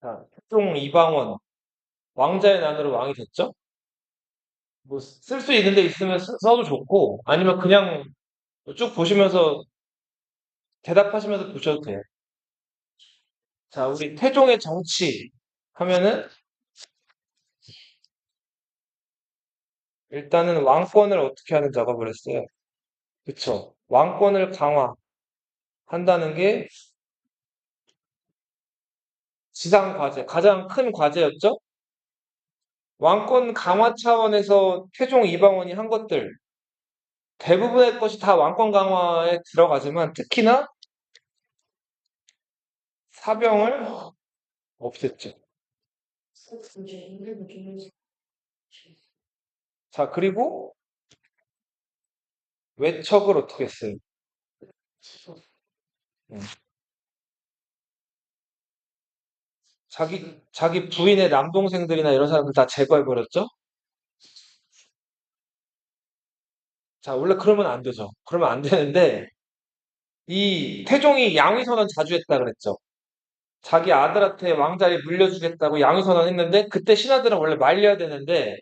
자, 태종 이방원, 왕자의 난으로 왕이 됐죠? 뭐, 쓸 수 있는 데 있으면 써도 좋고, 아니면 그냥 쭉 보시면서, 대답하시면서 보셔도 돼요. 자, 우리 태종의 정치 하면은, 일단은 왕권을 어떻게 하는 작업을 했어요. 그쵸? 왕권을 강화한다는 게 지상 과제, 가장 큰 과제였죠? 왕권 강화 차원에서 태종 이방원이 한 것들, 대부분의 것이 다 왕권 강화에 들어가지만, 특히나 사병을 없앴죠. 자, 그리고 외척을 어떻게 했어요? 음, 자기 부인의 남동생들이나 이런 사람들 다 제거해버렸죠? 자, 원래 그러면 안 되죠. 그러면 안 되는데, 이 태종이 양위선언 자주 했다 그랬죠. 자기 아들한테 왕자리 물려주겠다고 양위선언 했는데, 그때 신하들은 원래 말려야 되는데,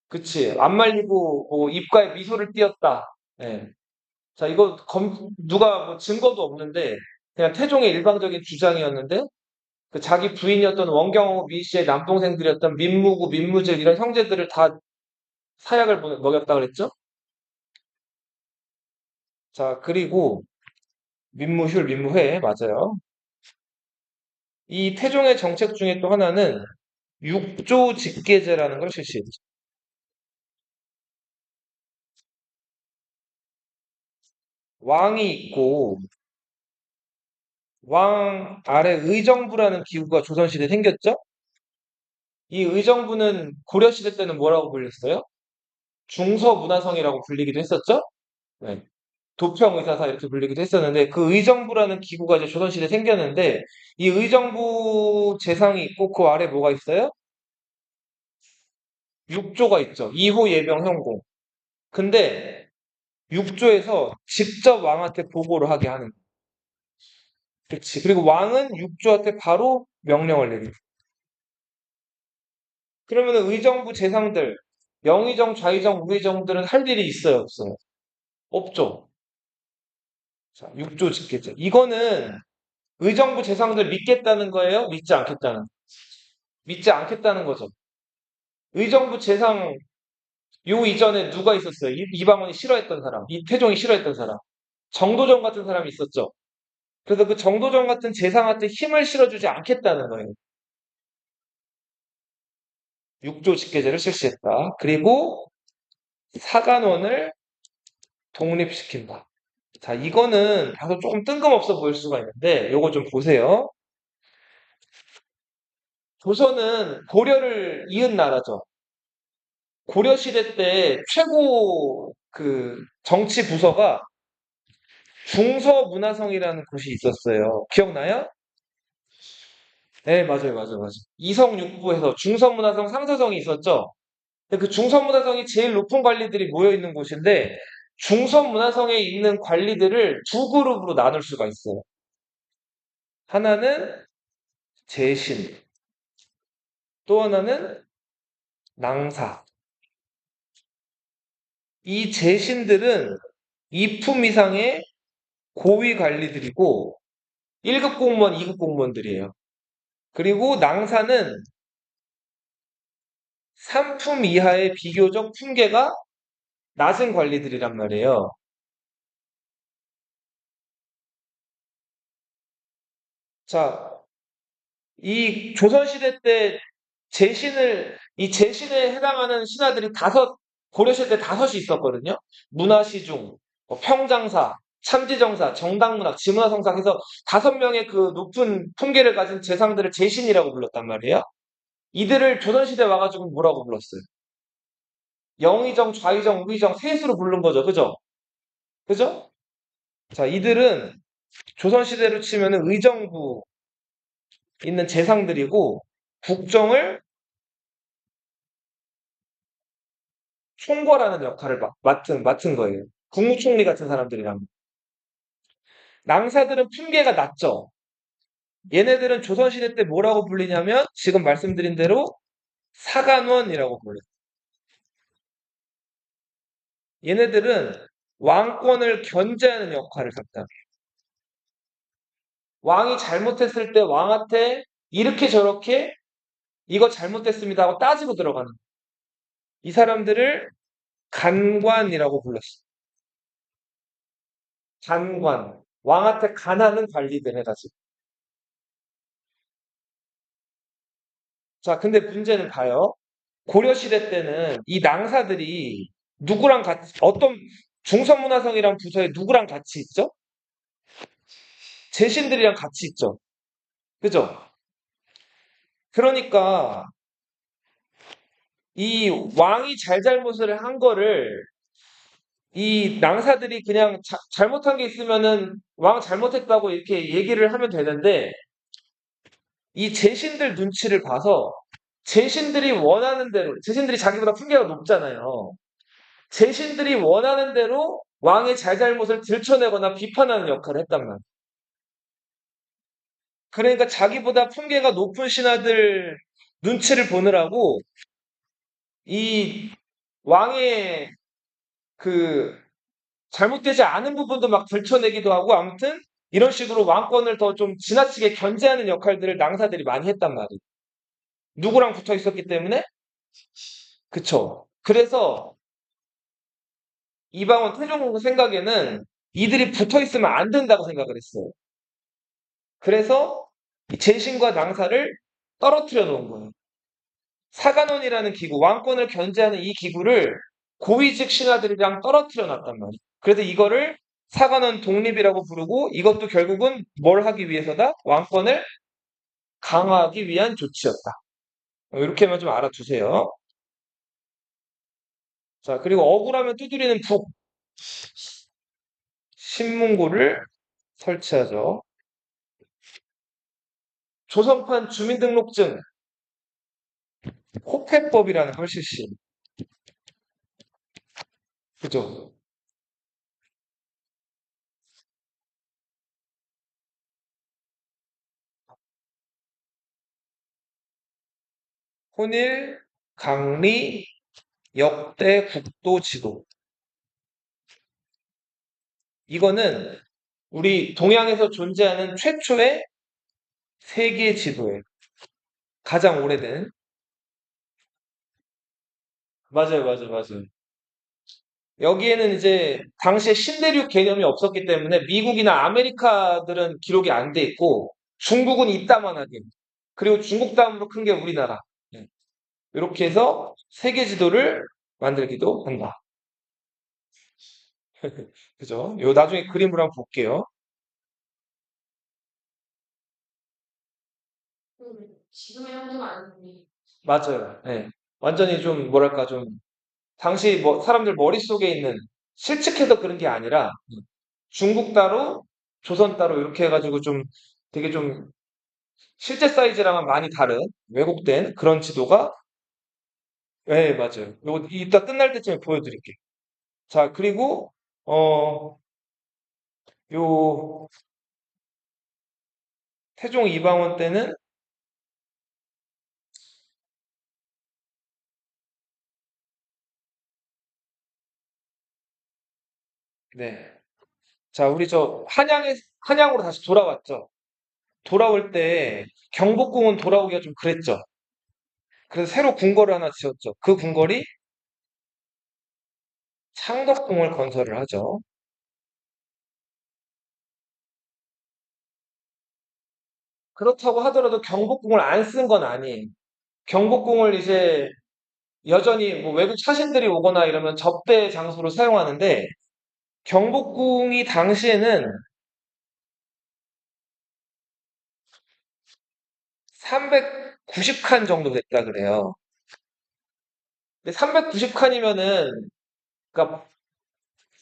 그치. 안 말리고, 뭐 입가에 미소를 띄었다. 예. 자, 이거 누가 뭐 증거도 없는데, 그냥 태종의 일방적인 주장이었는데, 그 자기 부인이었던 원경호 미 씨의 남동생들이었던 민무구, 민무질 이런 형제들을 다 사약을 먹였다 그랬죠? 자, 그리고 민무휴, 민무회 맞아요. 이 태종의 정책 중에 또 하나는 육조 직계제라는 걸 실시했죠. 왕이 있고 왕 아래 의정부라는 기구가 조선시대에 생겼죠? 이 의정부는 고려시대 때는 뭐라고 불렸어요? 중서문화성이라고 불리기도 했었죠? 네. 도평의사사 이렇게 불리기도 했었는데 그 의정부라는 기구가 이제 조선시대에 생겼는데 이 의정부 재상이 있고 그 아래 뭐가 있어요? 육조가 있죠. 이호 예병 현공. 근데 육조에서 직접 왕한테 보고를 하게 하는. 그치. 그리고 왕은 육조한테 바로 명령을 내리고. 그러면 의정부 재상들, 영의정, 좌의정, 우의정들은 할 일이 있어요, 없어요? 없죠. 자, 육조 직계제. 이거는 의정부 재상들 믿겠다는 거예요? 믿지 않겠다는? 믿지 않겠다는 거죠. 의정부 재상 요 이전에 누가 있었어요? 이방원이 싫어했던 사람, 이태종이 싫어했던 사람, 정도전 같은 사람이 있었죠. 그래서 그 정도전 같은 재상한테 힘을 실어주지 않겠다는 거예요. 육조 직계제를 실시했다. 그리고 사간원을 독립시킨다. 자, 이거는 다소 조금 뜬금없어 보일 수가 있는데, 요거 좀 보세요. 조선은 고려를 이은 나라죠. 고려 시대 때 최고 그 정치 부서가 중서문화성이라는 곳이 있었어요. 기억나요? 네, 맞아요, 맞아요, 맞아요. 이성육부에서 중서문화성, 상서성이 있었죠. 근데 그 중서문화성이 제일 높은 관리들이 모여 있는 곳인데 중서문화성에 있는 관리들을 두 그룹으로 나눌 수가 있어요. 하나는 재신, 또 하나는 낭사. 이 재신들은 2품 이상의 고위 관리들이고 1급 공무원, 2급 공무원들이에요. 그리고 낭사는 3품 이하의 비교적 품계가 낮은 관리들이란 말이에요. 자, 이 조선시대 때 이 재신에 해당하는 신하들이 고려시대 때 다섯이 있었거든요. 문화시중, 뭐 평장사, 참지정사, 정당문학, 지문화성사 해서 5명의 그 높은 품계를 가진 재상들을 재신이라고 불렀단 말이에요. 이들을 조선시대 와가지고 뭐라고 불렀어요? 영의정, 좌의정, 우의정 셋으로 부른 거죠. 그죠? 그죠? 자, 이들은 조선시대로 치면은 의정부 있는 재상들이고 국정을 총괄하는 역할을 맡은 거예요. 국무총리 같은 사람들이랑. 낭사들은 품계가 낮죠. 얘네들은 조선시대 때 뭐라고 불리냐면 지금 말씀드린 대로 사간원이라고 불려요. 얘네들은 왕권을 견제하는 역할을 했다. 왕이 잘못했을 때 왕한테 이렇게 저렇게 이거 잘못됐습니다 하고 따지고 들어가는 이 사람들을 간관이라고 불렀어. 간관. 왕한테 간하는 관리들 해가지고. 자, 근데 문제는 봐요. 고려시대 때는 이 낭사들이 누구랑 같이, 어떤 중성문화성이란 부서에 누구랑 같이 있죠? 제신들이랑 같이 있죠. 그죠? 그러니까 이 왕이 잘잘못을 한 거를 이 낭사들이 그냥 잘못한 게 있으면은 왕 잘못했다고 이렇게 얘기를 하면 되는데 이 제신들 눈치를 봐서 제신들이 원하는 대로 제신들이 자기보다 품계가 높잖아요. 제신들이 원하는 대로 왕의 잘잘못을 들춰내거나 비판하는 역할을 했단 말이에요. 그러니까 자기보다 품계가 높은 신하들 눈치를 보느라고 이 왕의 그 잘못되지 않은 부분도 막 들춰내기도 하고 아무튼 이런 식으로 왕권을 더 좀 지나치게 견제하는 역할들을 낭사들이 많이 했단 말이에요. 누구랑 붙어 있었기 때문에 그쵸. 그래서 이방원 태종 생각에는 이들이 붙어 있으면 안 된다고 생각을 했어요. 그래서 이 제신과 낭사를 떨어뜨려 놓은 거예요. 사간원이라는 기구, 왕권을 견제하는 이 기구를 고위직 신하들이랑 떨어뜨려 놨단 말이에요. 그래서 이거를 사간원 독립이라고 부르고 이것도 결국은 뭘 하기 위해서다? 왕권을 강화하기 위한 조치였다. 이렇게만 좀 알아두세요. 자, 그리고 억울하면 두드리는 북, 신문고를 설치하죠. 조선판 주민등록증, 호패법이라는 걸 실시. 그죠? 혼일, 강리, 역대 국도 지도. 이거는 우리 동양에서 존재하는 최초의 세계 지도예요. 가장 오래된. 맞아요, 맞아요, 맞아요. 여기에는 이제 당시에 신대륙 개념이 없었기 때문에 미국이나 아메리카들은 기록이 안 돼 있고 중국은 이따만 하게. 그리고 중국 다음으로 큰 게 우리나라. 네. 이렇게 해서 세계 지도를 만들기도 한다. 그죠? 요 나중에 그림을 한번 볼게요. 지금의 현재가 아니니. 맞아요. 네. 완전히 좀 뭐랄까 좀 당시 뭐 사람들 머릿속에 있는 실측해서 그런 게 아니라 중국 따로 조선 따로 이렇게 해가지고 좀 되게 좀 실제 사이즈랑은 많이 다른 왜곡된 그런 지도가 네, 맞아요. 요거 이따 끝날 때쯤에 보여드릴게요. 자, 그리고 어, 요 태종 이방원 때는 네. 자, 우리 저 한양으로 다시 돌아왔죠. 돌아올 때 경복궁은 돌아오기가 좀 그랬죠. 그래서 새로 궁궐을 하나 지었죠. 그 궁궐이 창덕궁을 건설을 하죠. 그렇다고 하더라도 경복궁을 안 쓴 건 아니에요. 경복궁을 이제 여전히 뭐 외국 사신들이 오거나 이러면 접대 장소로 사용하는데 경복궁이 당시에는 390칸 정도 됐다 그래요. 근데 390칸이면은 그러니까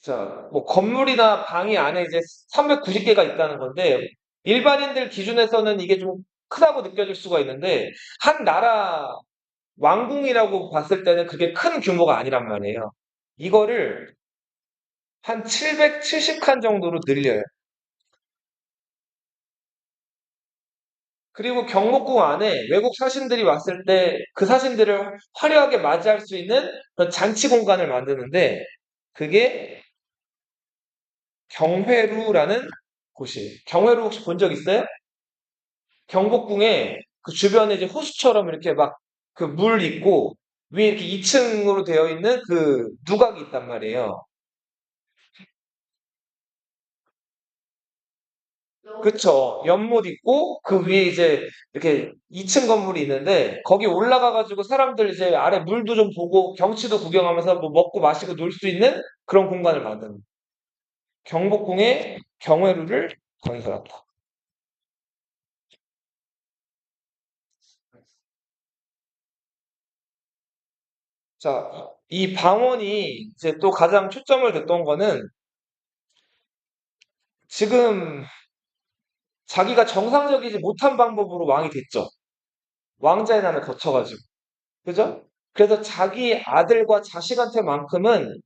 자, 뭐 건물이나 방이 안에 이제 390개가 있다는 건데 일반인들 기준에서는 이게 좀 크다고 느껴질 수가 있는데 한 나라 왕궁이라고 봤을 때는 그게 큰 규모가 아니란 말이에요. 이거를 한 770칸 정도로 늘려요. 그리고 경복궁 안에 외국 사신들이 왔을 때 그 사신들을 화려하게 맞이할 수 있는 그런 잔치 공간을 만드는데 그게 경회루라는 곳이에요. 경회루 혹시 본 적 있어요? 경복궁에 그 주변에 이제 호수처럼 이렇게 막 그 물 있고 위에 이렇게 2층으로 되어 있는 그 누각이 있단 말이에요. 그쵸. 연못 있고 그 위에 이제 이렇게 2층 건물이 있는데 거기 올라가 가지고 사람들 이제 아래 물도 좀 보고 경치도 구경하면서 뭐 먹고 마시고 놀 수 있는 그런 공간을 만드는 경복궁의 경회루를 건설한다. 자, 이 방언이 이제 또 가장 초점을 뒀던 거는 지금 자기가 정상적이지 못한 방법으로 왕이 됐죠. 왕자의 난을 거쳐가지고. 그죠? 그래서 자기 아들과 자식한테만큼은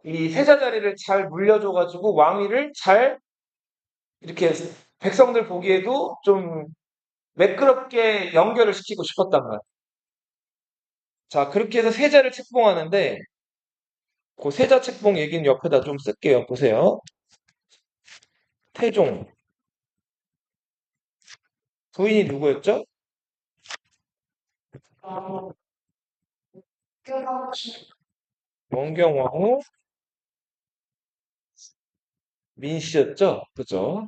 이 세자 자리를 잘 물려줘가지고 왕위를 잘 이렇게 백성들 보기에도 좀 매끄럽게 연결을 시키고 싶었단 말이에요. 자, 그렇게 해서 세자를 책봉하는데 그 세자 책봉 얘기는 옆에다 좀 쓸게요. 보세요. 태종. 부인이 누구였죠? 원경왕후 민씨였죠? 그죠?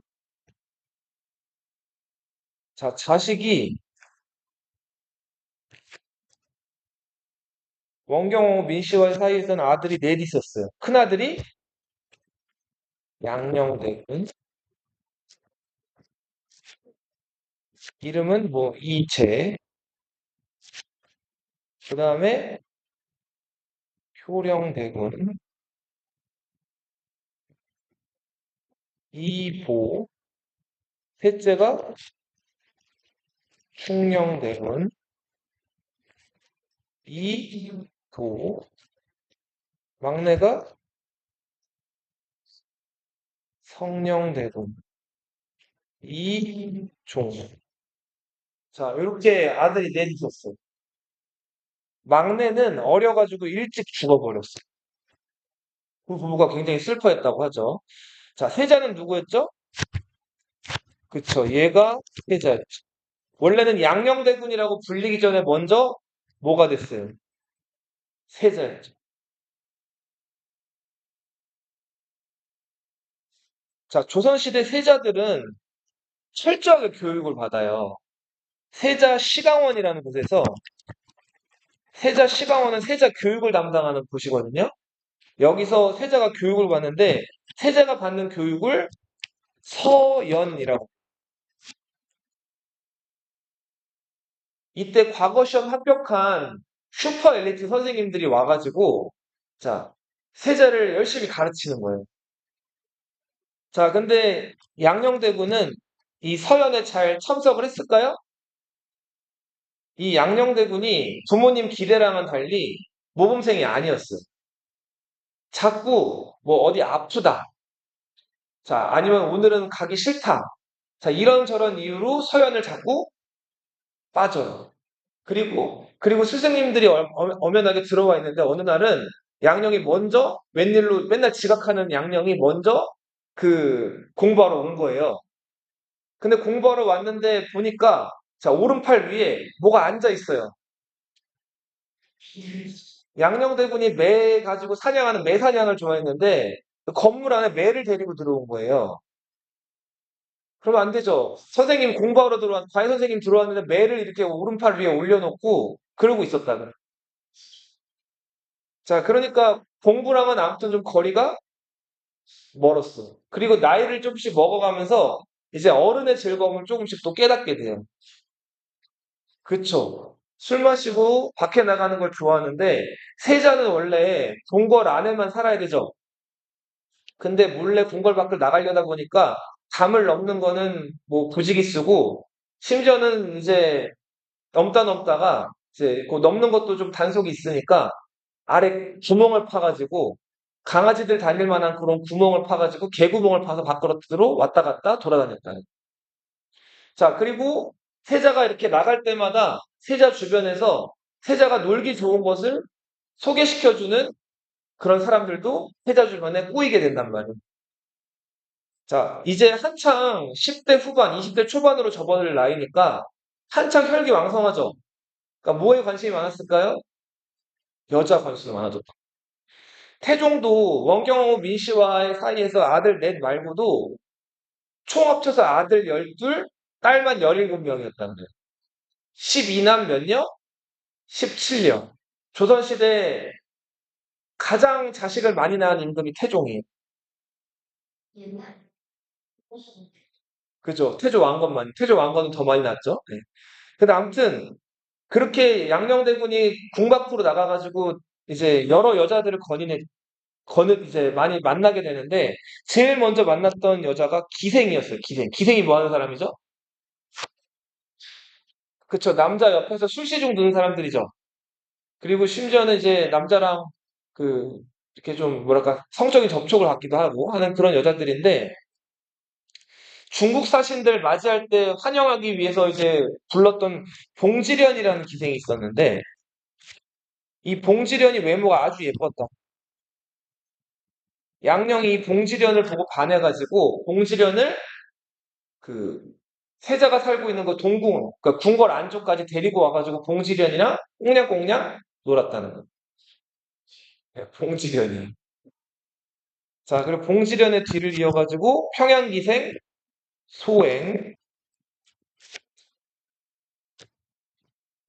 자, 자식이 원경호 민씨와의 사이에 있던 아들이 넷 있었어요. 큰아들이 양녕대군, 이름은 뭐 이재, 그 다음에 효령대군, 이보, 셋째가 충녕대군, 이도, 막내가 성령대군, 이종. 자, 이렇게 아들이 넷 있었어요. 막내는 어려가지고 일찍 죽어버렸어요. 그 부부가 굉장히 슬퍼했다고 하죠. 자, 세자는 누구였죠? 그쵸. 얘가 세자였죠. 원래는 양녕대군이라고 불리기 전에 먼저 뭐가 됐어요? 세자였죠. 자, 조선시대 세자들은 철저하게 교육을 받아요. 세자 시강원이라는 곳에서 세자 시강원은 세자 교육을 담당하는 곳이거든요. 여기서 세자가 교육을 받는데 세자가 받는 교육을 서연이라고. 이때 과거 시험 합격한 슈퍼 엘리트 선생님들이 와가지고 자, 세자를 열심히 가르치는 거예요. 자, 근데 양녕대군은 이 서연에 잘 참석을 했을까요? 이 양녕대군이 부모님 기대랑은 달리 모범생이 아니었어요. 자꾸 뭐 어디 아프다. 자, 아니면 오늘은 가기 싫다. 자, 이런저런 이유로 서연을 자꾸 빠져요. 그리고 스승님들이 엄연하게 들어와 있는데 어느 날은 양녕이 먼저 웬일로 맨날 지각하는 양녕이 먼저 그 공부하러 온 거예요. 근데 공부하러 왔는데 보니까 자, 오른팔 위에 뭐가 앉아 있어요. 양녕대군이 매 가지고 사냥하는 매 사냥을 좋아했는데 그 건물 안에 매를 데리고 들어온 거예요. 그러면 안 되죠. 선생님 공부하러 과외 선생님 들어왔는데 매를 이렇게 오른팔 위에 올려놓고 그러고 있었다는. 자, 그러니까 공부랑은 아무튼 좀 거리가 멀었어. 그리고 나이를 조금씩 먹어가면서 이제 어른의 즐거움을 조금씩 또 깨닫게 돼요. 그쵸. 술 마시고 밖에 나가는 걸 좋아하는데 세자는 원래 궁궐 안에만 살아야 되죠. 근데 몰래 궁궐 밖을 나가려다 보니까 담을 넘는 거는 뭐 부지기수고 심지어는 이제 넘다가 이제 그 넘는 것도 좀 단속이 있으니까 아래 구멍을 파가지고 강아지들 다닐 만한 그런 구멍을 파가지고 개구멍을 파서 밖으로 왔다 갔다 돌아다녔다. 자, 그리고 세자가 이렇게 나갈 때마다 세자 주변에서 세자가 놀기 좋은 것을 소개시켜주는 그런 사람들도 세자 주변에 꼬이게 된단 말이에요. 자, 이제 한창 10대 후반, 20대 초반으로 접어들 나이니까 한창 혈기왕성하죠. 그러니까 뭐에 관심이 많았을까요? 여자 관심이 많아졌다. 태종도 원경호 민씨와의 사이에서 아들 넷 말고도 총 합쳐서 아들 12, 딸만 17명이었다는 거예요. 12남 몇 녀? 17녀. 조선시대 가장 자식을 많이 낳은 임금이 태종이에요. 그죠? 태조 왕건은 더 많이 낳았죠. 네. 근데 아무튼 그렇게 양녕대군이 궁 밖으로 나가가지고 이제 여러 여자들을 이제 많이 만나게 되는데 제일 먼저 만났던 여자가 기생이었어요. 기생. 기생이 뭐 하는 사람이죠? 그쵸. 남자 옆에서 술시중 드는 사람들이죠. 그리고 심지어는 이제 남자랑 그 이렇게 좀 뭐랄까 성적인 접촉을 갖기도 하고 하는 그런 여자들인데 중국 사신들 맞이할 때 환영하기 위해서 이제 불렀던 봉지련이라는 기생이 있었는데 이 봉지련이 외모가 아주 예뻤다. 양령이 이 봉지련을 보고 반해가지고 봉지련을 그 세자가 살고 있는 그 동궁, 그러니까 궁궐 안쪽까지 데리고 와가지고 봉지련이랑 꽁냥꽁냥 놀았다는 거. 예, 봉지련이. 자, 그리고 봉지련의 뒤를 이어가지고 평양기생, 소행,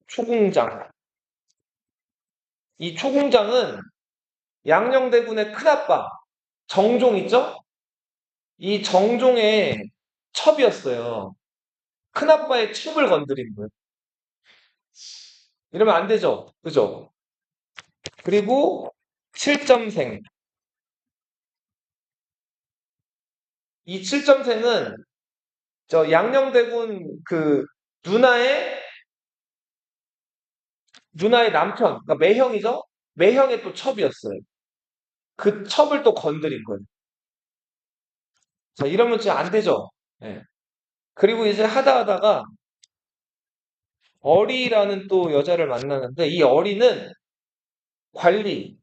초궁장. 이 초궁장은 양녕대군의 큰아빠 정종 있죠? 이 정종의 첩이었어요. 큰아빠의 첩을 건드린 거예요. 이러면 안 되죠. 그죠? 그리고 칠점생. 이 칠점생은 저 양녕대군 그 누나의 누나의 남편, 그러니까 매형이죠? 매형의 또 첩이었어요. 그 첩을 또 건드린 거예요. 자, 이러면 진짜 안 되죠. 예. 그리고 이제 하다 하다가 어리라는 또 여자를 만나는데 이 어리는 관리,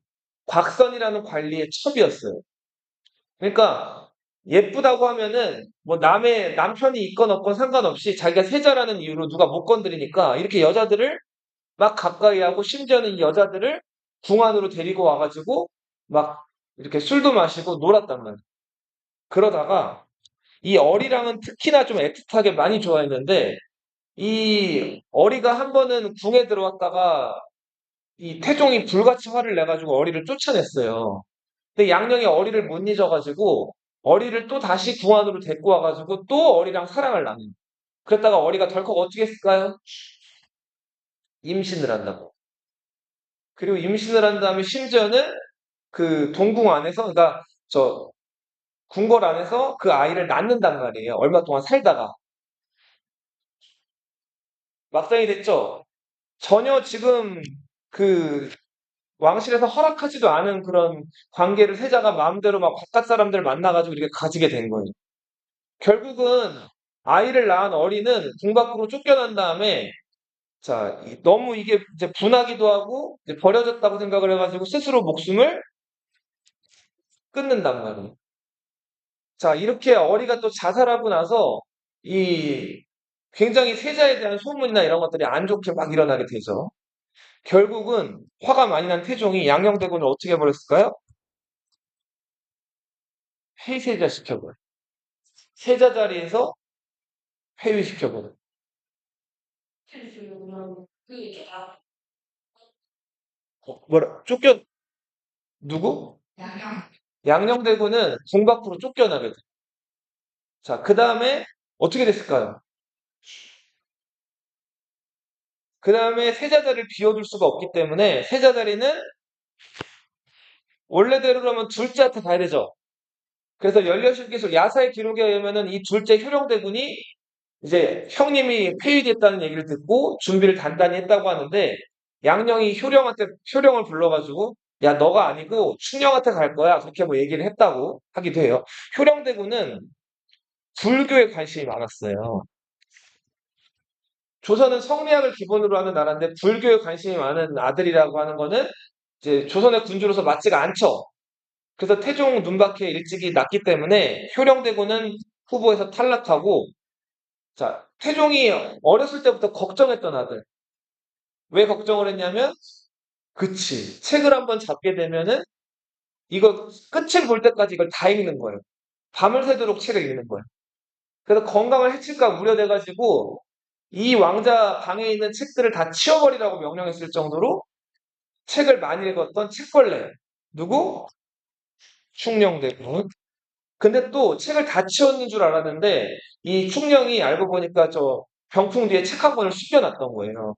곽선이라는 관리의 첩이었어요. 그러니까 예쁘다고 하면은 뭐 남의 남편이 있건 없건 상관없이 자기가 세자라는 이유로 누가 못 건드리니까 이렇게 여자들을 막 가까이 하고 심지어는 이 여자들을 궁 안으로 데리고 와가지고 막 이렇게 술도 마시고 놀았단 말이에요. 그러다가 이 어리랑은 특히나 좀 애틋하게 많이 좋아했는데 이 어리가 한 번은 궁에 들어왔다가 이 태종이 불같이 화를 내가지고 어리를 쫓아냈어요. 근데 양령이 어리를 못 잊어가지고 어리를 또 다시 궁 안으로 데리고 와가지고 또 어리랑 사랑을 나눠요. 그랬다가 어리가 덜컥 어떻게 했을까요? 임신을 한다고. 그리고 임신을 한 다음에 심지어는 그 동궁 안에서, 그러니까 저 궁궐 안에서 그 아이를 낳는단 말이에요. 얼마 동안 살다가 막상이 됐죠. 전혀 지금 그 왕실에서 허락하지도 않은 그런 관계를 세자가 마음대로 막 바깥 사람들 만나가지고 이렇게 가지게 된 거예요. 결국은 아이를 낳은 어린은 궁 밖으로 쫓겨난 다음에 자, 너무 이게 이제 분하기도 하고 이제 버려졌다고 생각을 해가지고 스스로 목숨을 끊는단 말이에요. 자, 이렇게 어리가 또 자살하고 나서 이 굉장히 세자에 대한 소문이나 이런 것들이 안 좋게 막 일어나게 되죠. 결국은 화가 많이 난 태종이 양녕대군을 어떻게 해버렸을까요? 폐세자 시켜버려. 세자 자리에서 폐위시켜버려. 뭐라, 누구? 양녕대군은 궁 밖으로 쫓겨나게 돼. 자, 그 다음에 어떻게 됐을까요? 그 다음에 세자 자리를 비워둘 수가 없기 때문에 세자 자리는 원래대로라면 둘째한테 가야 되죠. 그래서 연려실기술 야사의 기록에 의하면은 이 둘째 효령대군이 이제 형님이 폐위됐다는 얘기를 듣고 준비를 단단히 했다고 하는데 양령이 효령을 불러가지고 야 너가 아니고 충령한테 갈 거야 그렇게 뭐 얘기를 했다고 하기도 해요. 효령대군은 불교에 관심이 많았어요. 조선은 성리학을 기본으로 하는 나라인데 불교에 관심이 많은 아들이라고 하는 거는 이제 조선의 군주로서 맞지가 않죠. 그래서 태종 눈밖에 일찍이 났기 때문에 효령대군은 후보에서 탈락하고, 자, 태종이 어렸을 때부터 걱정했던 아들. 왜 걱정을 했냐면, 그치. 책을 한번 잡게 되면은 이거 끝을 볼 때까지 이걸 다 읽는 거예요. 밤을 새도록 책을 읽는 거예요. 그래서 건강을 해칠까 우려돼가지고 이 왕자 방에 있는 책들을 다 치워버리라고 명령했을 정도로 책을 많이 읽었던 책벌레. 누구? 충녕대군. 근데 또 책을 다 치웠는 줄 알았는데 이 충녕이 알고 보니까 저 병풍 뒤에 책 한 권을 숨겨놨던 거예요.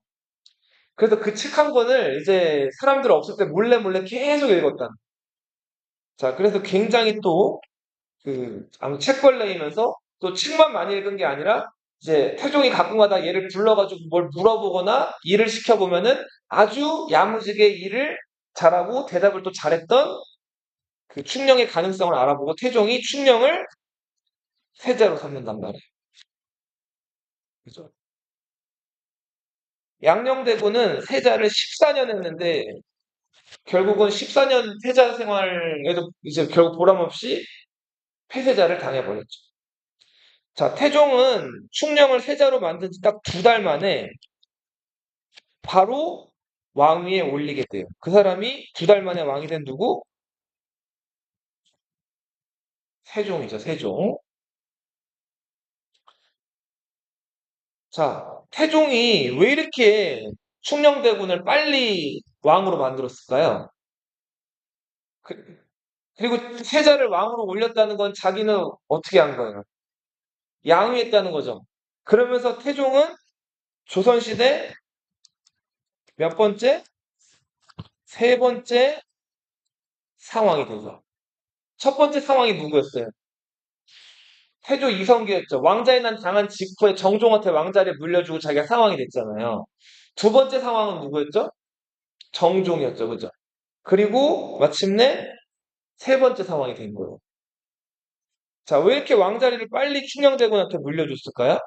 그래서 그 책 한 권을 이제 사람들 없을 때 몰래 몰래 계속 읽었다. 자, 그래서 굉장히 또 아무 책벌레이면서 또 책만 많이 읽은 게 아니라 이제 태종이 가끔가다 얘를 불러가지고 뭘 물어보거나 일을 시켜보면은 아주 야무지게 일을 잘하고 대답을 또 잘했던 그 충령의 가능성을 알아보고 태종이 충령을 세자로 삼는단 말이에요. 그죠? 양녕대군은 세자를 14년 했는데 결국은 14년 세자 생활에도 이제 결국 보람없이 폐세자를 당해버렸죠. 자, 태종은 충령을 세자로 만든 지 딱 2달 만에 바로 왕위에 올리게 돼요. 그 사람이 2달 만에 왕이 된 누구? 세종이죠, 세종. 자, 태종이 왜 이렇게 충녕대군을 빨리 왕으로 만들었을까요? 그, 리고 세자를 왕으로 올렸다는 건 자기는 어떻게 한 거예요? 양위했다는 거죠. 그러면서 태종은 조선시대 몇 번째? 세 번째 상황이 되죠. 첫 번째 상황이 누구였어요? 태조 이성계였죠. 왕자의 난 당한 직후에 정종한테 왕자를 물려주고 자기가 상황이 됐잖아요. 두 번째 상황은 누구였죠? 정종이었죠. 그죠? 그리고 마침내 세 번째 상황이 된 거예요. 자, 왜 이렇게 왕자리를 빨리 충녕대군한테 물려줬을까요?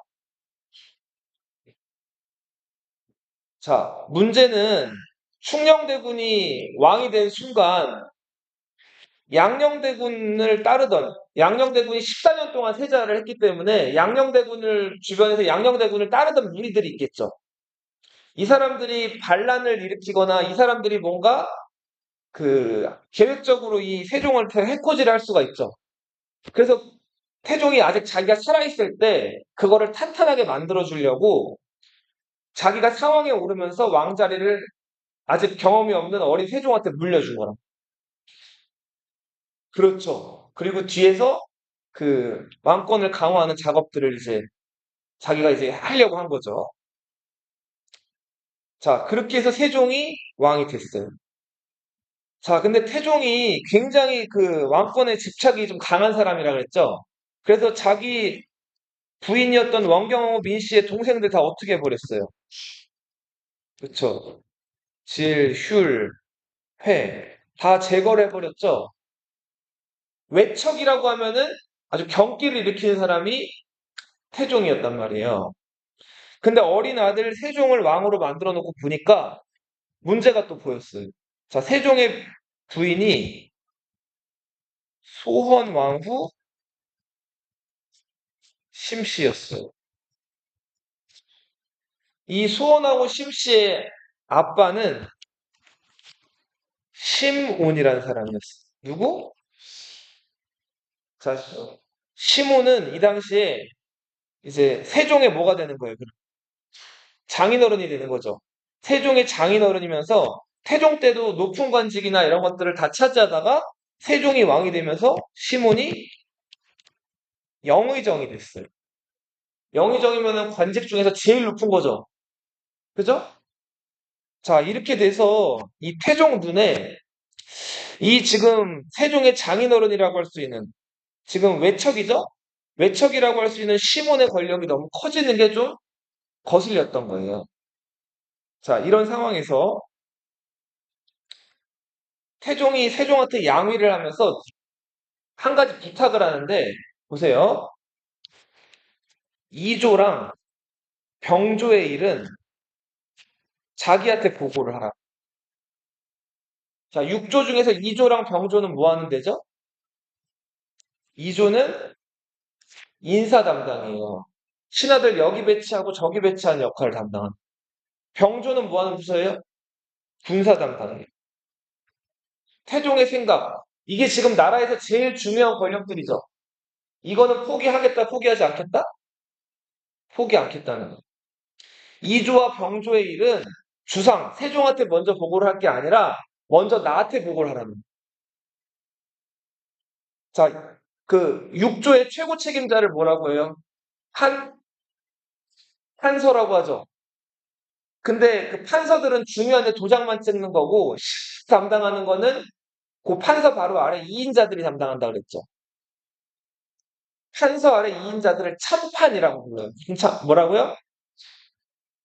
자, 문제는 충녕대군이 왕이 된 순간 양녕대군을 따르던 양녕대군이 14년 동안 세자를 했기 때문에 양녕대군을 주변에서 양녕대군을 따르던 무리들이 있겠죠. 이 사람들이 반란을 일으키거나 이 사람들이 뭔가 계획적으로 이 세종을 해코지를 할 수가 있죠. 그래서 태종이 아직 자기가 살아있을 때 그거를 탄탄하게 만들어 주려고 자기가 상황에 오르면서 왕자리를 아직 경험이 없는 어린 세종한테 물려준 거라. 그렇죠. 그리고 뒤에서 왕권을 강화하는 작업들을 이제 자기가 이제 하려고 한 거죠. 자, 그렇게 해서 세종이 왕이 됐어요. 자, 근데 태종이 굉장히 왕권에 집착이 좀 강한 사람이라 그랬죠. 그래서 자기 부인이었던 원경호 민씨의 동생들 다 어떻게 해버렸어요? 그쵸. 질, 휼, 회, 다 제거를 해버렸죠. 외척이라고 하면은 아주 경기를 일으키는 사람이 태종이었단 말이에요. 근데 어린 아들 세종을 왕으로 만들어 놓고 보니까 문제가 또 보였어요. 자, 세종의 부인이 소헌왕후 심씨였어요. 이 소헌하고 심씨의 아빠는 심온이라는 사람이었어요. 누구? 자, 심온은 이 당시에 이제 세종의 뭐가 되는 거예요? 장인어른이 되는 거죠. 세종의 장인어른이면서 태종 때도 높은 관직이나 이런 것들을 다 차지하다가 세종이 왕이 되면서 심온이 영의정이 됐어요. 영의정이면은 관직 중에서 제일 높은 거죠. 그죠? 자, 이렇게 돼서 이 태종 눈에 이 지금 세종의 장인어른이라고 할 수 있는 지금 외척이죠? 외척이라고 할 수 있는 시몬의 권력이 너무 커지는 게 좀 거슬렸던 거예요. 자, 이런 상황에서 태종이 세종한테 양위를 하면서 한 가지 부탁을 하는데, 보세요. 이조랑 병조의 일은 자기한테 보고를 하라. 자, 6조 중에서 2조랑 병조는 뭐 하는 데죠? 2조는 인사 담당이에요. 신하들 여기 배치하고 저기 배치하는 역할을 담당하는. 병조는 뭐 하는 부서예요? 군사 담당이에요. 태종의 생각. 이게 지금 나라에서 제일 중요한 권력들이죠. 이거는 포기하겠다, 포기하지 않겠다? 포기 않겠다는 거. 이조와 병조의 일은 주상, 세종한테 먼저 보고를 할 게 아니라 먼저 나한테 보고를 하라는. 자, 그 6조의 최고 책임자를 뭐라고 해요? 판, 판서라고 하죠. 근데 그 판서들은 중요한데 도장만 찍는 거고 담당하는 거는 그 판서 바로 아래 2인자들이 담당한다 그랬죠. 판서 아래 2인자들을 참판이라고 불러요. 뭐라고요?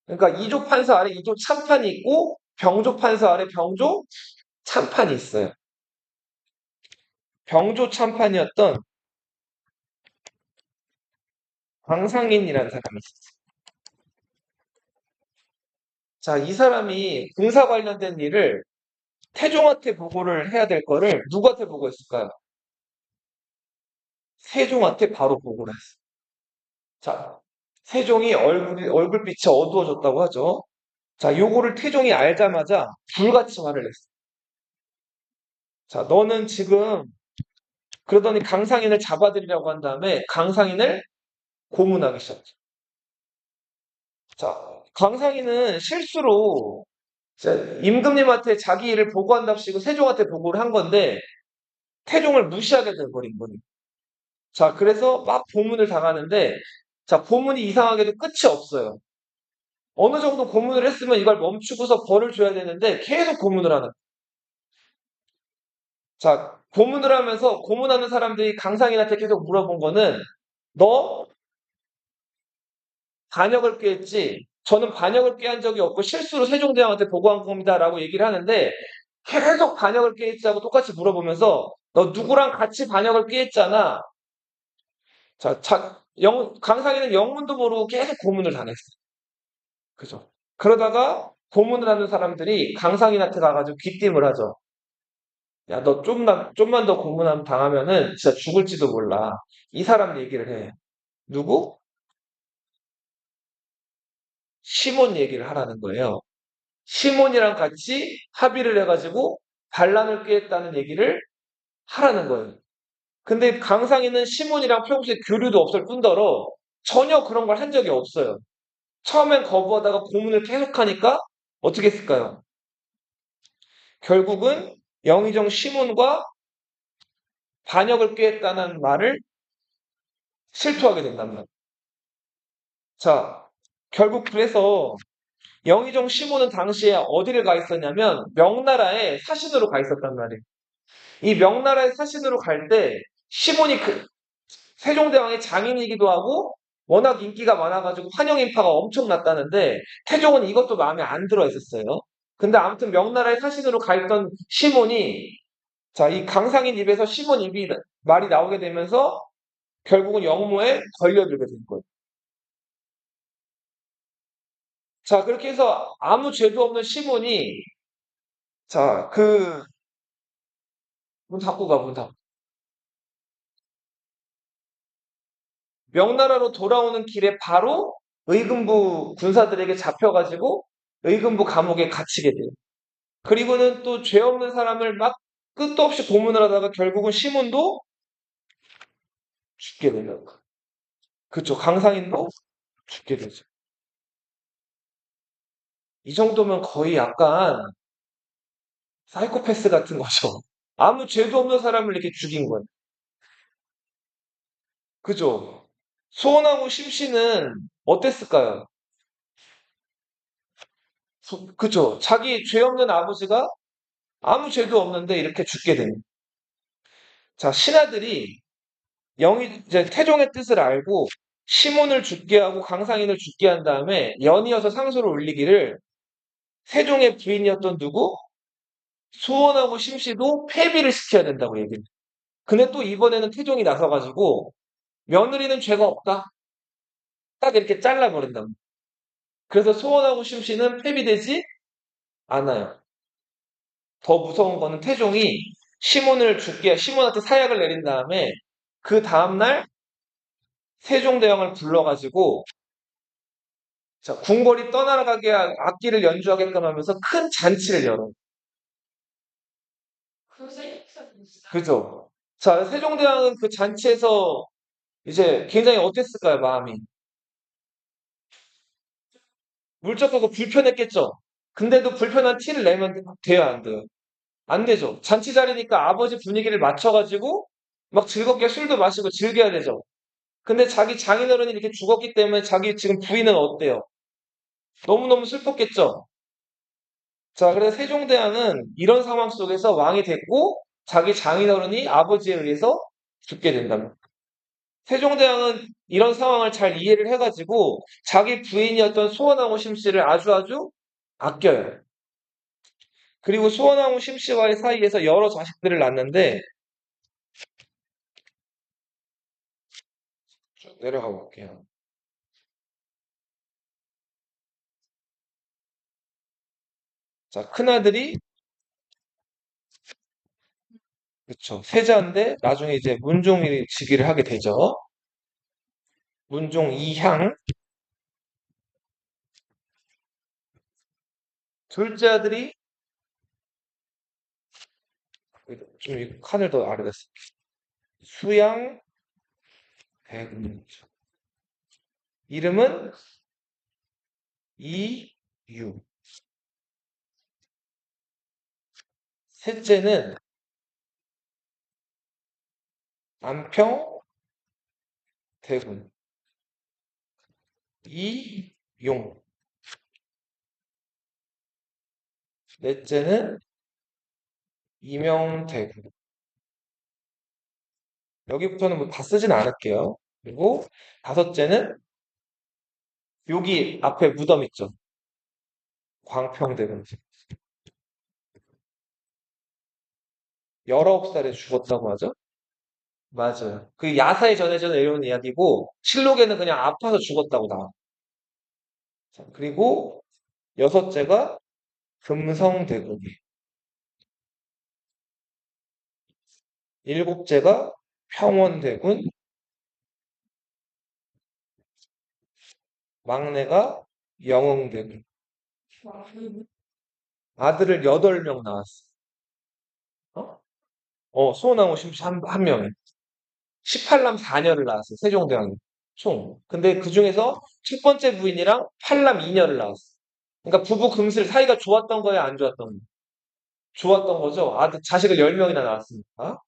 그러니까 2조 판서 아래 2조 참판이 있고 병조 판서 아래 병조 참판이 있어요. 병조 참판이었던 광상인이라는 사람이 있어요. 자, 이 사람이 군사 관련된 일을 태종한테 보고를 해야 될 거를 누구한테 보고했을까요? 세종한테 바로 보고를 했어요. 자, 세종이 얼굴빛이 어두워졌다고 하죠. 자, 요거를 태종이 알자마자 불같이 화를 냈어요. 자, 너는 지금 그러더니 강상인을 잡아들이라고 한 다음에 강상인을 고문하기 시작했죠. 자, 강상인은 실수로 임금님한테 자기 일을 보고한답시고 세종한테 보고를 한 건데 태종을 무시하게 돼버린 거예요. 자, 그래서 막 고문을 당하는데 자, 고문이 이상하게도 끝이 없어요. 어느 정도 고문을 했으면 이걸 멈추고서 벌을 줘야 되는데 계속 고문을 하는. 자, 고문을 하면서 고문하는 사람들이 강상인한테 계속 물어본 거는 너 반역을 꾀했지? 저는 반역을 꾀한 적이 없고 실수로 세종대왕한테 보고한 겁니다라고 얘기를 하는데 계속 반역을 꾀했자고 똑같이 물어보면서 너 누구랑 같이 반역을 꾀했잖아. 자, 강상인은 영문도 모르고 계속 고문을 당했어. 그죠? 그러다가 고문을 하는 사람들이 강상인한테 가가지고 귀띔을 하죠. 야, 너 좀만 더 고문하면 당하면은 진짜 죽을지도 몰라. 이 사람 얘기를 해. 누구? 시몬 얘기를 하라는 거예요. 시몬이랑 같이 합의를 해가지고 반란을 꾀했다는 얘기를 하라는 거예요. 근데 강상인은 시몬이랑 평소에 교류도 없을 뿐더러 전혀 그런 걸 한 적이 없어요. 처음엔 거부하다가 고문을 계속하니까 어떻게 했을까요? 결국은 영의정 시몬과 반역을 꾀했다는 말을 실토하게 된단 말이에요. 자, 결국 그래서 영의정 시몬은 당시에 어디를 가 있었냐면 명나라에 사신으로 가 있었단 말이에요. 이 명나라에 사신으로 갈 때 시몬이 세종대왕의 장인이기도 하고 워낙 인기가 많아가지고 환영 인파가 엄청 났다는데 태종은 이것도 마음에 안 들어 했었어요. 근데 아무튼 명나라에 사신으로 가 있던 시몬이 자, 이 강상인 입에서 시몬 입이 말이 나오게 되면서 결국은 영모에 걸려들게 된 거예요. 자, 그렇게 해서 아무 죄도 없는 시몬이 자, 문 닫고 가, 문 닫고. 명나라로 돌아오는 길에 바로 의금부 군사들에게 잡혀가지고 의금부 감옥에 갇히게 돼요. 그리고는 또 죄 없는 사람을 막 끝도 없이 고문을 하다가 결국은 시몬도 죽게 되요. 그쵸. 강상인도 죽게 되죠. 이 정도면 거의 약간 사이코패스 같은 거죠. 아무 죄도 없는 사람을 이렇게 죽인 거예요. 그죠? 소원하고 심씨는 어땠을까요? 그죠? 자기 죄 없는 아버지가 아무 죄도 없는데 이렇게 죽게 됩니다. 자, 신하들이 이제 태종의 뜻을 알고 시몬을 죽게 하고 강상인을 죽게 한 다음에 연이어서 상소를 올리기를 세종의 부인이었던 누구? 수원하고 심씨도 폐비를 시켜야 된다고 얘기를. 근데 또 이번에는 태종이 나서가지고 며느리는 죄가 없다. 딱 이렇게 잘라버린다. 그래서 소원하고 심씨는 폐비되지 않아요. 더 무서운 거는 태종이 시몬한테 사약을 내린 다음에 그 다음날 세종대왕을 불러가지고 자, 궁궐이 떠나가게 악기를 연주하게끔 하면서 큰 잔치를 열어. 그죠? 자, 세종대왕은 그 잔치에서 이제 굉장히 어땠을까요, 마음이? 물적하고 불편했겠죠? 근데도 불편한 티를 내면 돼요, 안 돼요? 안 되죠. 잔치 자리니까 아버지 분위기를 맞춰가지고 막 즐겁게 술도 마시고 즐겨야 되죠. 근데 자기 장인어른이 이렇게 죽었기 때문에 자기 지금 부인은 어때요? 너무너무 슬펐겠죠? 자, 그래서 세종대왕은 이런 상황 속에서 왕이 됐고 자기 장인어른이 아버지에 의해서 죽게 된답니다. 세종대왕은 이런 상황을 잘 이해를 해가지고 자기 부인이었던 수원왕후 심씨를 아주 아껴요. 그리고 수원왕후 심씨와의 사이에서 여러 자식들을 낳는데 쭉 내려가 볼게요. 자, 큰아들이 그쵸 세자인데 나중에 이제 문종이 즉위를 하게 되죠. 문종 이향. 둘째 아들이 좀 이 칸을 더 아래다 씁 수양 대군. 이름은 이유. 셋째는 안평 대군. 이용. 넷째는 이명대군. 여기부터는 뭐 다 쓰진 않을게요. 그리고 다섯째는 여기 앞에 무덤 있죠. 광평대군. 19살에 죽었다고 하죠. 맞아요. 그 야사에 전해져 내려온 이야기고 실록에는 그냥 아파서 죽었다고 나와. 자, 그리고 여섯째가 금성대군이. 일곱째가 평원대군. 막내가 영흥대군. 아들을 8명 낳았어. 어? 수원왕후 심씨 한 명에. 18남 4녀를 낳았어요. 세종대왕이. 총. 근데 그 중에서 첫 번째 부인이랑 8남 2녀를 낳았어. 그러니까 부부 금슬 사이가 좋았던 거야, 안 좋았던 거야? 좋았던 거죠. 자식을 10명이나 낳았으니까.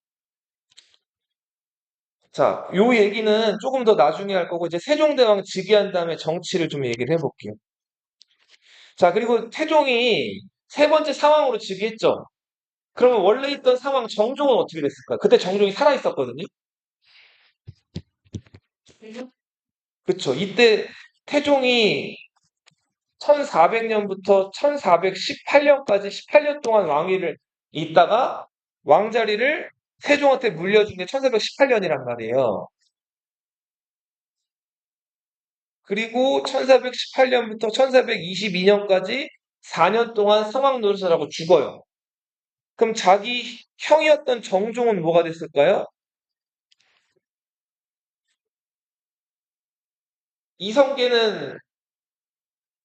자, 요 얘기는 조금 더 나중에 할 거고, 이제 세종대왕 즉위한 다음에 정치를 좀 얘기를 해볼게요. 자, 그리고 태종이 세 번째 상황으로 즉위했죠. 그러면 원래 있던 상황 정종은 어떻게 됐을까요? 그때 정종이 살아있었거든요. 그쵸. 이때 태종이 1400년부터 1418년까지 18년 동안 왕위를 있다가 왕자리를 세종한테 물려준 게 1418년이란 말이에요. 그리고 1418년부터 1422년까지 4년 동안 사막 노릇을 하고 죽어요. 그럼 자기 형이었던 정종은 뭐가 됐을까요? 이성계는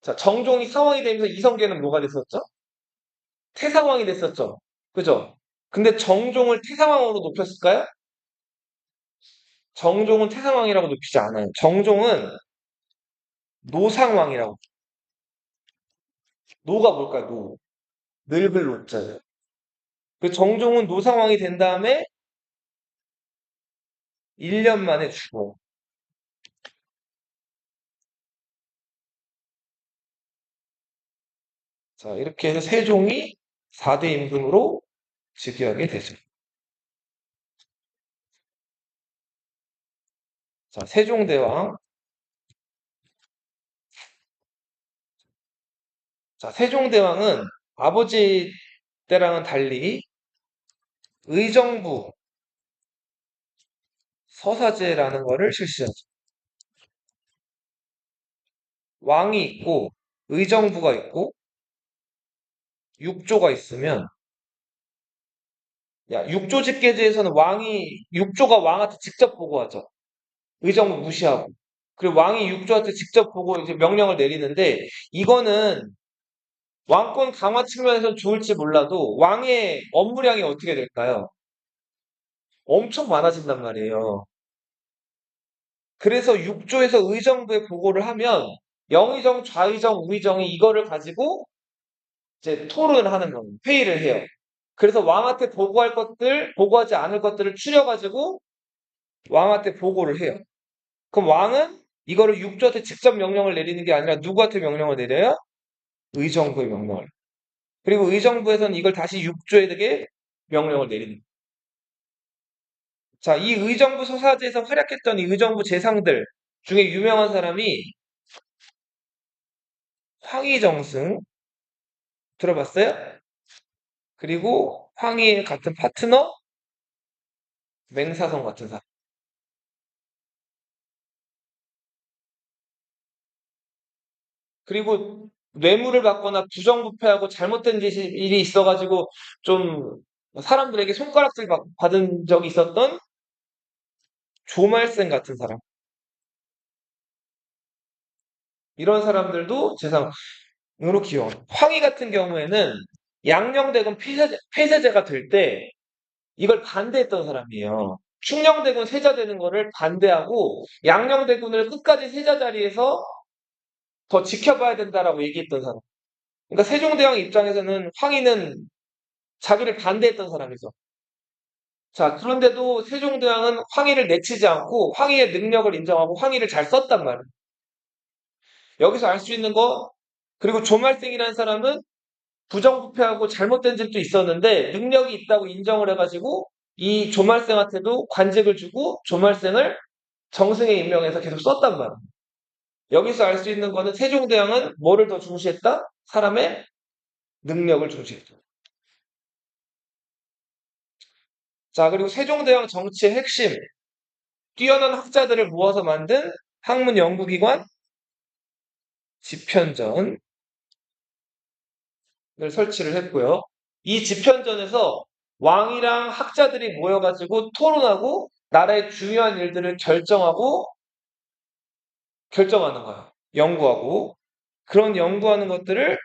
자, 정종이 사왕이 되면서 이성계는 뭐가 됐었죠? 태상왕이 됐었죠. 그죠? 근데 정종을 태상왕으로 높였을까요? 정종은 태상왕이라고 높이지 않아요. 정종은 노상왕이라고. 노가 뭘까요? 노. 늙을 노자예요. 그 정종은 노상왕이 된 다음에 1년 만에 죽어. 자, 이렇게 해서 세종이 4대 임금으로 즉위하게 되죠. 자, 세종대왕. 자, 세종대왕은 아버지 때랑은 달리 의정부 서사제라는 거를 실시하죠. 왕이 있고 의정부가 있고 육조가 있으면 육조 직계제에서는 육조가 왕한테 직접 보고하죠. 의정부 무시하고. 그리고 왕이 육조한테 직접 보고 이제 명령을 내리는데 이거는 왕권 강화 측면에서는 좋을지 몰라도 왕의 업무량이 어떻게 될까요? 엄청 많아진단 말이에요. 그래서 육조에서 의정부에 보고를 하면 영의정, 좌의정, 우의정이 이거를 가지고 이제 토론을 하는 거예요. 회의를 해요. 그래서 왕한테 보고하지 않을 것들을 추려가지고 왕한테 보고를 해요. 그럼 왕은 이거를 육조한테 직접 명령을 내리는 게 아니라 누구한테 명령을 내려요? 의정부의 명령을. 그리고 의정부에서는 이걸 다시 육조에게 명령을 내리는 거예요. 자, 이 의정부 소사제에서 활약했던 이 의정부 재상들 중에 유명한 사람이 황희정승 들어봤어요? 그리고 황희의 같은 파트너 맹사성 같은 사람. 그리고 뇌물을 받거나 부정부패하고 잘못된 일이 있어가지고 좀 사람들에게 손가락질 받은 적이 있었던 조말생 같은 사람. 이런 사람들도 재상으로 기용. 황희 같은 경우에는 양녕대군 폐쇄제가 될 때 이걸 반대했던 사람이에요. 충녕대군 세자되는 거를 반대하고 양녕대군을 끝까지 세자 자리에서 더 지켜봐야 된다라고 얘기했던 사람. 그러니까 세종대왕 입장에서는 황희는 자기를 반대했던 사람이죠. 자, 그런데도 세종대왕은 황희를 내치지 않고 황희의 능력을 인정하고 황희를 잘 썼단 말이에요. 여기서 알 수 있는 거, 그리고 조말생이라는 사람은 부정부패하고 잘못된 짓도 있었는데 능력이 있다고 인정을 해가지고 이 조말생한테도 관직을 주고 조말생을 정승에 임명해서 계속 썼단 말이에요. 여기서 알 수 있는 거는 세종대왕은 뭐를 더 중시했다? 사람의 능력을 중시했다. 자, 그리고 세종대왕 정치의 핵심, 뛰어난 학자들을 모아서 만든 학문 연구기관 집현전을 설치를 했고요. 이 집현전에서 왕이랑 학자들이 모여가지고 토론하고 나라의 중요한 일들을 결정하는 거예요. 연구하고. 그런 연구하는 것들을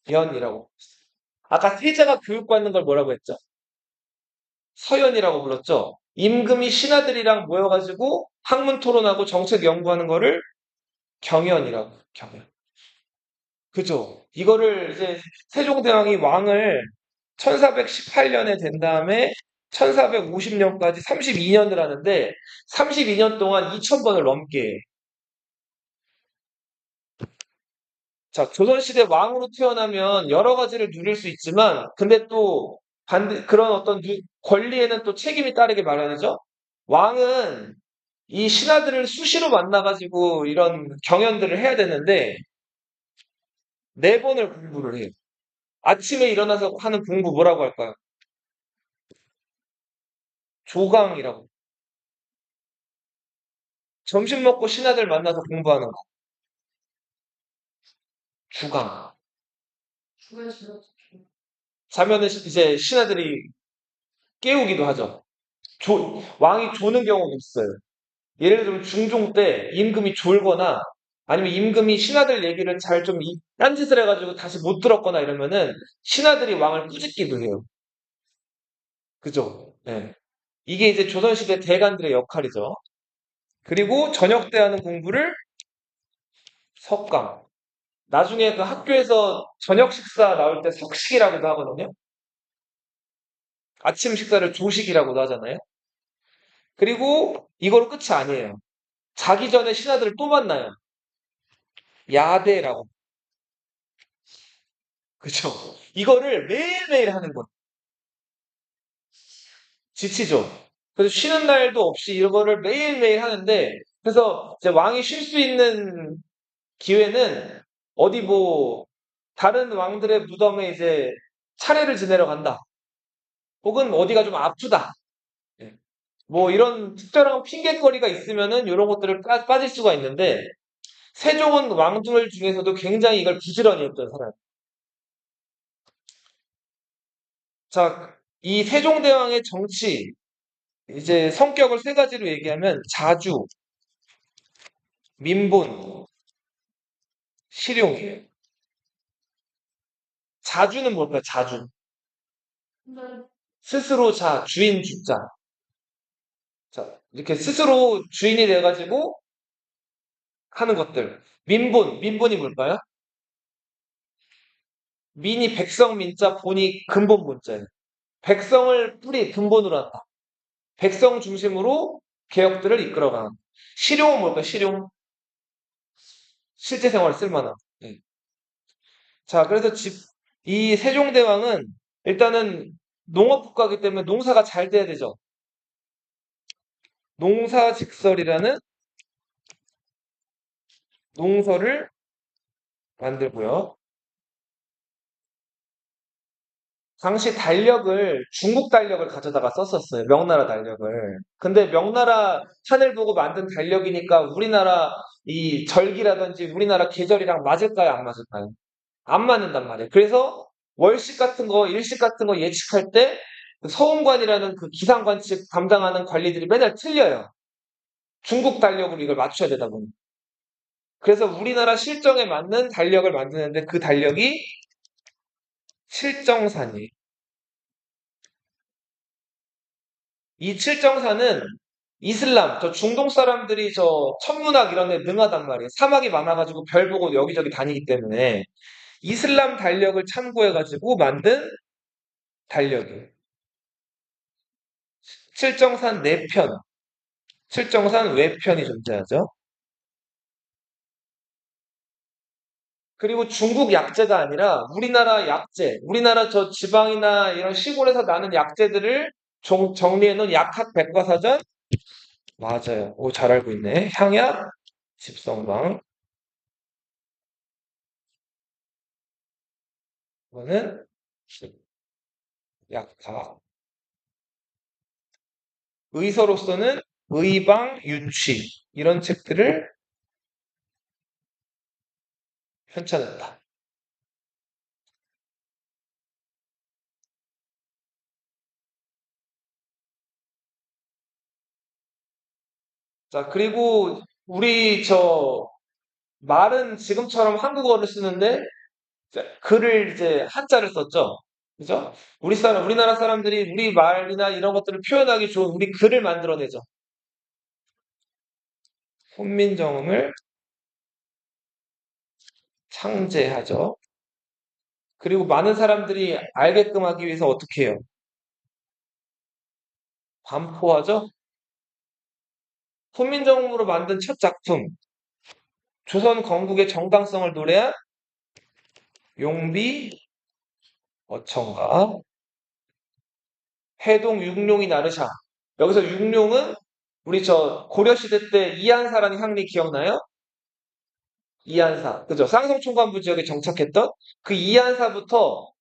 경연이라고. 아까 세자가 교육받는 걸 뭐라고 했죠? 서연이라고 불렀죠. 임금이 신하들이랑 모여가지고 학문 토론하고 정책 연구하는 거를 경연이라고. 경연. 그죠? 이거를 이제 세종대왕이 왕을 1418년에 된 다음에 1450년까지 32년을 하는데 32년 동안 2000번을 넘게 해. 자, 조선시대 왕으로 태어나면 여러 가지를 누릴 수 있지만 근데 또 그런 어떤 권리에는 또 책임이 따르게 마련이죠. 왕은 이 신하들을 수시로 만나가지고 이런 경연들을 해야 되는데 네 번을 공부를 해요. 아침에 일어나서 하는 공부 뭐라고 할까요? 조강이라고. 점심 먹고 신하들 만나서 공부하는 거. 주강. 자면은 이제 신하들이 깨우기도 하죠. 왕이 조는 경우가 있어요. 예를 들면 중종 때 임금이 졸거나 아니면 임금이 신하들 얘기를 잘 좀 딴짓을 해가지고 다시 못 들었거나 이러면은 신하들이 왕을 꾸짖기도 해요. 그죠? 네. 이게 이제 조선시대 대관들의 역할이죠. 그리고 저녁 때 하는 공부를 석강. 나중에 그 학교에서 저녁 식사 나올 때 석식이라고도 하거든요. 아침 식사를 조식이라고도 하잖아요. 그리고 이거로 끝이 아니에요. 자기 전에 신하들을 또 만나요. 야대라고. 그죠? 이거를 매일매일 하는 거예요. 지치죠? 그래서 쉬는 날도 없이 이거를 매일매일 하는데, 그래서 이제 왕이 쉴 수 있는 기회는 어디 뭐, 다른 왕들의 무덤에 이제 차례를 지내러 간다. 혹은 어디가 좀 아프다. 예. 뭐 이런 특별한 핑계거리가 있으면은 이런 것들을 빠질 수가 있는데, 세종은 왕들 중에서도 굉장히 이걸 부지런히 했던 사람. 자, 이 세종대왕의 정치, 이제 성격을 세 가지로 얘기하면 자주, 민본, 실용이에요. 자주는 뭘까요? 자주. 스스로 자, 주인 주자. 자, 이렇게 스스로 주인이 돼가지고 하는 것들. 민본이 뭘까요? 민이 백성 민자, 본이 근본 본자예요. 백성을 근본으로 한다. 백성 중심으로 개혁들을 이끌어가는. 실용은 뭘까요? 실용. 실제 생활에 쓸만한. 네. 자, 그래서 이 세종대왕은 일단은 농업국가이기 때문에 농사가 잘 돼야 되죠. 농사직설이라는 농서를 만들고요. 당시 달력을 중국 달력을 가져다가 썼었어요. 명나라 달력을. 근데 명나라 하늘 보고 만든 달력이니까 우리나라 이 절기라든지 우리나라 계절이랑 맞을까요? 안 맞을까요? 안 맞는단 말이에요. 그래서 월식 같은 거, 일식 같은 거 예측할 때 서운관이라는 그 기상관 측 담당하는 관리들이 맨날 틀려요. 중국 달력으로 이걸 맞춰야 되다 보니. 그래서 우리나라 실정에 맞는 달력을 만드는데 그 달력이 칠정산이에요. 이 칠정산은 이슬람, 저 중동 사람들이 저 천문학 이런 데 능하단 말이에요. 사막이 많아가지고 별 보고 여기저기 다니기 때문에 이슬람 달력을 참고해가지고 만든 달력이에요. 칠정산 내편, 칠정산 외편이 존재하죠. 그리고 중국 약재가 아니라 우리나라 약재, 우리나라 저 지방이나 이런 시골에서 나는 약재들을 정리해놓은 약학 백과사전. 맞아요. 오, 잘 알고 있네. 향약, 집성방. 이거는 약학. 의사로서는 의방, 유취 이런 책들을 편찬했다. 자, 그리고 우리 저 말은 지금처럼 한국어를 쓰는데 글을 이제 한자를 썼죠. 그죠? 우리나라 사람들이 우리 말이나 이런 것들을 표현하기 좋은 우리 글을 만들어내죠. 훈민정음을 창제하죠. 그리고 많은 사람들이 알게끔 하기 위해서 어떻게 해요? 반포하죠? 훈민정음으로 만든 첫 작품, 조선 건국의 정당성을 노래한 용비 어천가, 해동 육룡이 나르샤. 여기서 육룡은 우리 저 고려시대 때 이한사라는 향리 기억나요? 이한사. 그죠? 쌍성총관부 지역에 정착했던 그 이한사부터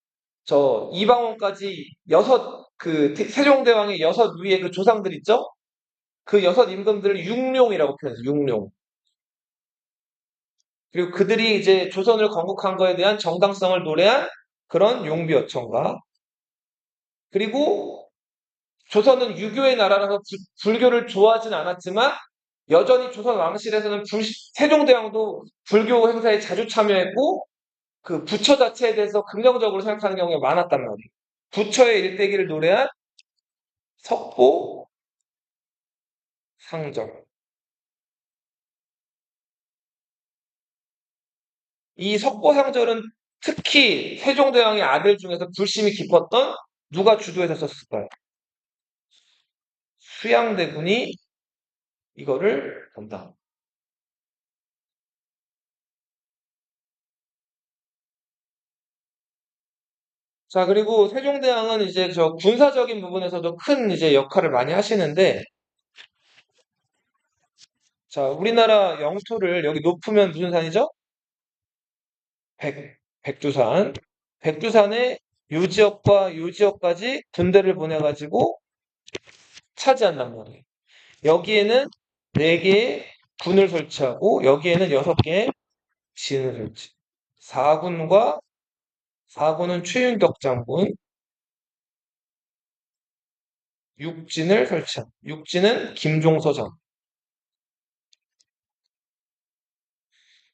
저 이방원까지 세종대왕의 여섯 위의 그 조상들 있죠? 그 여섯 임금들을 육룡이라고 표현해요. 육룡. 그리고 그들이 이제 조선을 건국한 거에 대한 정당성을 노래한 그런 용비어천가. 그리고 조선은 유교의 나라라서 불교를 좋아하진 않았지만 여전히 조선 왕실에서는 세종대왕도 불교 행사에 자주 참여했고 그 부처 자체에 대해서 긍정적으로 생각하는 경우가 많았단 말이에요. 부처의 일대기를 노래한 석보 상정. 이 석보상절은 특히 세종대왕의 아들 중에서 불심이 깊었던 누가 주도해서 썼을까요? 수양대군이 이거를 본다. 자, 그리고 세종대왕은 이제 저 군사적인 부분에서도 큰 이제 역할을 많이 하시는데, 자, 우리나라 영토를 여기 높으면 무슨 산이죠? 백두산. 백두산의 요 지역과 요 지역까지 군대를 보내가지고 차지한단 말이에요. 여기에는 네 개의 군을 설치하고 여기에는 6개의 진을 설치. 4군은 최윤덕 장군, 6진을 설치한. 6진은 김종서 장군.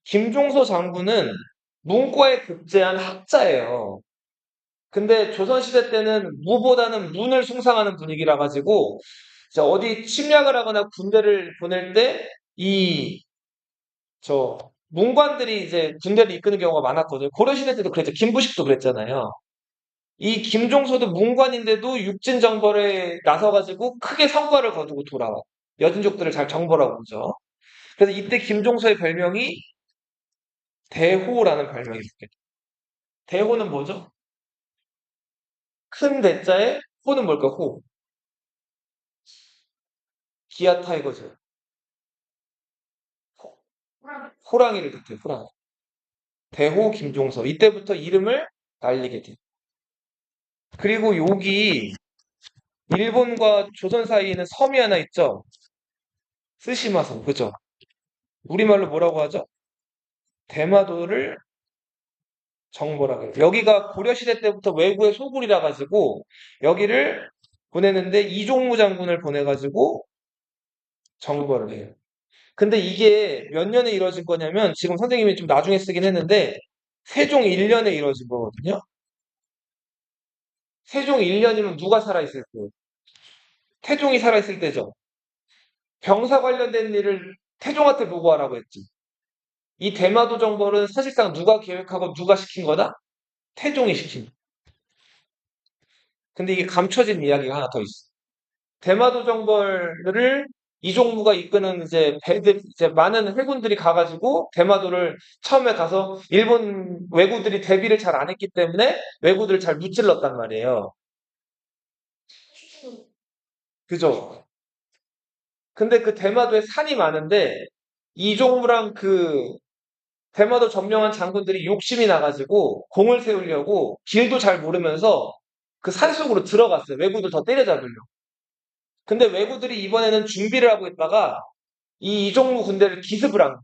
김종서 장군은 문과에 급제한 학자예요. 근데 조선시대 때는 무보다는 문을 숭상하는 분위기라 가지고 자, 어디 침략을 하거나 군대를 보낼 때 이 저 문관들이 이제 군대를 이끄는 경우가 많았거든요. 고려시대 때도 그랬죠. 김부식도 그랬잖아요. 이 김종서도 문관인데도 육진 정벌에 나서가지고 크게 성과를 거두고 돌아와. 여진족들을 잘 정벌하고 오죠. 그래서 이때 김종서의 별명이 대호라는 별명이 있어요. 대호는 뭐죠? 큰 대자에 호는 뭘까? 호. 기아 타이거즈. 호- 호랑이를 뜻해요. 호랑이. 대호 김종서. 이때부터 이름을 날리게 돼요. 그리고 여기 일본과 조선 사이에는 섬이 하나 있죠. 스시마섬. 그죠? 우리말로 뭐라고 하죠? 대마도를 정벌하게. 여기가 고려시대 때부터 왜구의 소굴이라 가지고 여기를 보내는데 이종무 장군을 보내가지고 정벌을 해요. 근데 이게 몇 년에 이루어진 거냐면 지금 선생님이 좀 나중에 쓰긴 했는데 세종 1년에 이루어진 거거든요. 세종 1년이면 누가 살아있을 거예요? 태종이 살아있을 때죠. 병사 관련된 일을 태종한테 보고하라고 했지. 이 대마도 정벌은 사실상 누가 계획하고 누가 시킨 거다? 태종이 시킨. 근데 이게 감춰진 이야기가 하나 더 있어. 대마도 정벌을 이종무가 이끄는 이제 배들, 이제 많은 회군들이 가가지고 대마도를 처음에 가서 일본 왜구들이 대비를 잘 안 했기 때문에 왜구들을 잘 무찔렀단 말이에요. 그죠? 근데 그 대마도에 산이 많은데 이종무랑 그 대마도 점령한 장군들이 욕심이 나가지고 공을 세우려고 길도 잘 모르면서 그 산속으로 들어갔어요. 왜구들 더 때려잡으려고. 근데 왜구들이 이번에는 준비를 하고 있다가 이 이종무 군대를 기습을 한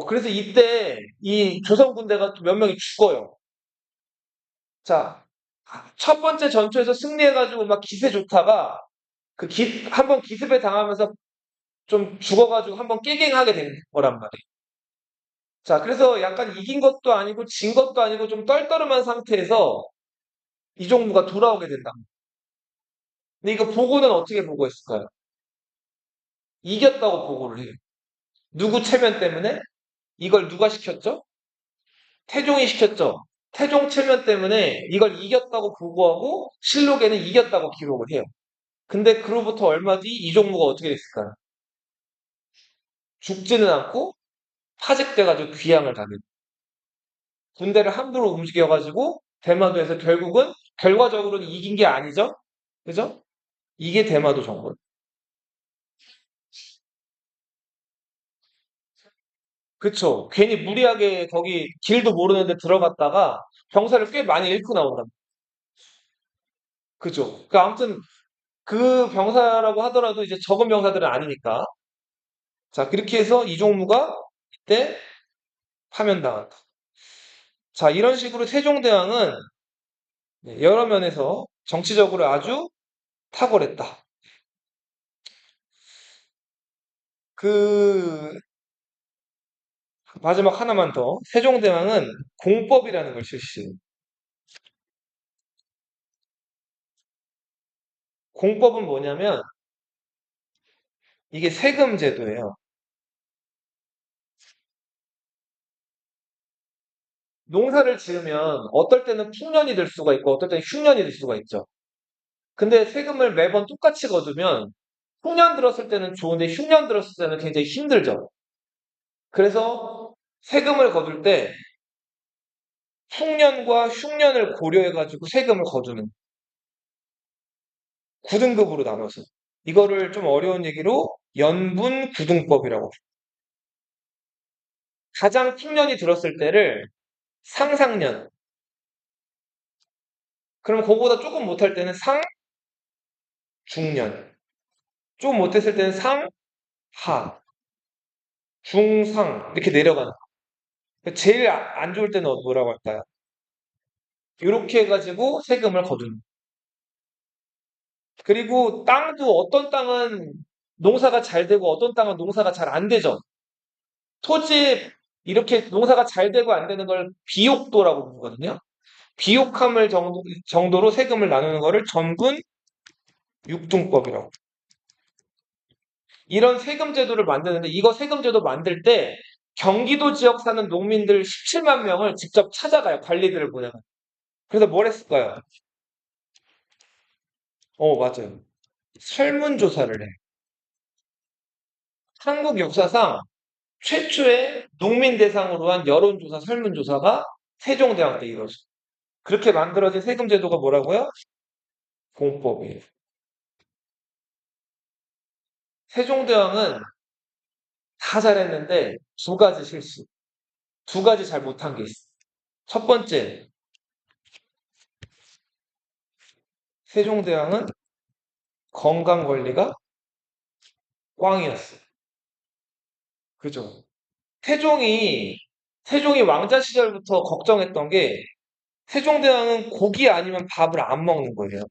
그래서 이때 이 조선 군대가 몇 명이 죽어요. 자, 첫 번째 전투에서 승리해가지고 막 기세 좋다가 한번 기습에 당하면서 좀 죽어가지고 한번 깨갱하게 된 거란 말이에요. 자, 그래서 약간 이긴 것도 아니고 진 것도 아니고 좀 떨떠름한 상태에서 이종무가 돌아오게 된다. 근데 이거 보고는 어떻게 보고했을까요? 이겼다고 보고를 해요. 누구 체면 때문에? 이걸 누가 시켰죠? 태종이 시켰죠. 태종 체면 때문에 이걸 이겼다고 보고하고 실록에는 이겼다고 기록을 해요. 근데 그로부터 얼마 뒤 이종무가 어떻게 됐을까요? 죽지는 않고 파직돼가지고 귀양을 가는 군대를 함부로 움직여가지고 대마도에서 결국은 결과적으로는 이긴 게 아니죠. 그죠? 이게 대마도 정권. 그쵸. 괜히 무리하게 거기 길도 모르는데 들어갔다가 병사를 꽤 많이 잃고 나온다. 그죠. 그러니까 아무튼 그 병사라고 하더라도 이제 적은 병사들은 아니니까. 자, 그렇게 해서 이종무가 이때 파면당한다. 자, 이런 식으로 세종대왕은 여러 면에서 정치적으로 아주 탁월했다. 그 마지막 하나만 더. 세종대왕은 공법이라는 걸 실시해요. 공법은 뭐냐면 이게 세금 제도예요. 농사를 지으면 어떨 때는 풍년이 될 수가 있고 어떨 때는 흉년이 될 수가 있죠. 근데 세금을 매번 똑같이 거두면 풍년 들었을 때는 좋은데 흉년 들었을 때는 굉장히 힘들죠. 그래서 세금을 거둘 때 풍년과 흉년을 고려해가지고 세금을 거두는 9등급으로 나눠서 이거를 좀 어려운 얘기로 연분 구등법이라고 해요. 가장 풍년이 들었을 때를 상상년, 그럼 그거보다 조금 못할 때는 상중년, 좀 못했을 때는 상, 하, 중, 상 이렇게 내려가는 거예요. 제일 안 좋을 때는 뭐라고 할까요? 이렇게 해가지고 세금을 거두는. 그리고 땅도 어떤 땅은 농사가 잘 되고 어떤 땅은 농사가 잘 안 되죠. 토지 이렇게 농사가 잘 되고 안 되는 걸 비옥도라고 부르거든요. 비옥함을 정도로 세금을 나누는 거를 전분 육등법이라고. 이런 세금 제도를 만드는데 이거 세금 제도 만들 때 경기도 지역 사는 농민들 17만 명을 직접 찾아가요. 관리들을 보내요. 그래서 뭘 했을까요? 맞아요. 설문조사를 해. 한국 역사상 최초의 농민 대상으로 한 여론조사, 설문조사가 세종대왕 때 이루어졌어요. 그렇게 만들어진 세금 제도가 뭐라고요? 공법이에요. 세종대왕은 다 잘했는데 두 가지 실수, 두 가지 잘 못한 게 있어요. 첫 번째, 세종대왕은 건강 관리가 꽝이었어요. 그죠? 태종이, 태종이 왕자 시절부터 걱정했던 게 세종대왕은 고기 아니면 밥을 안 먹는 거예요.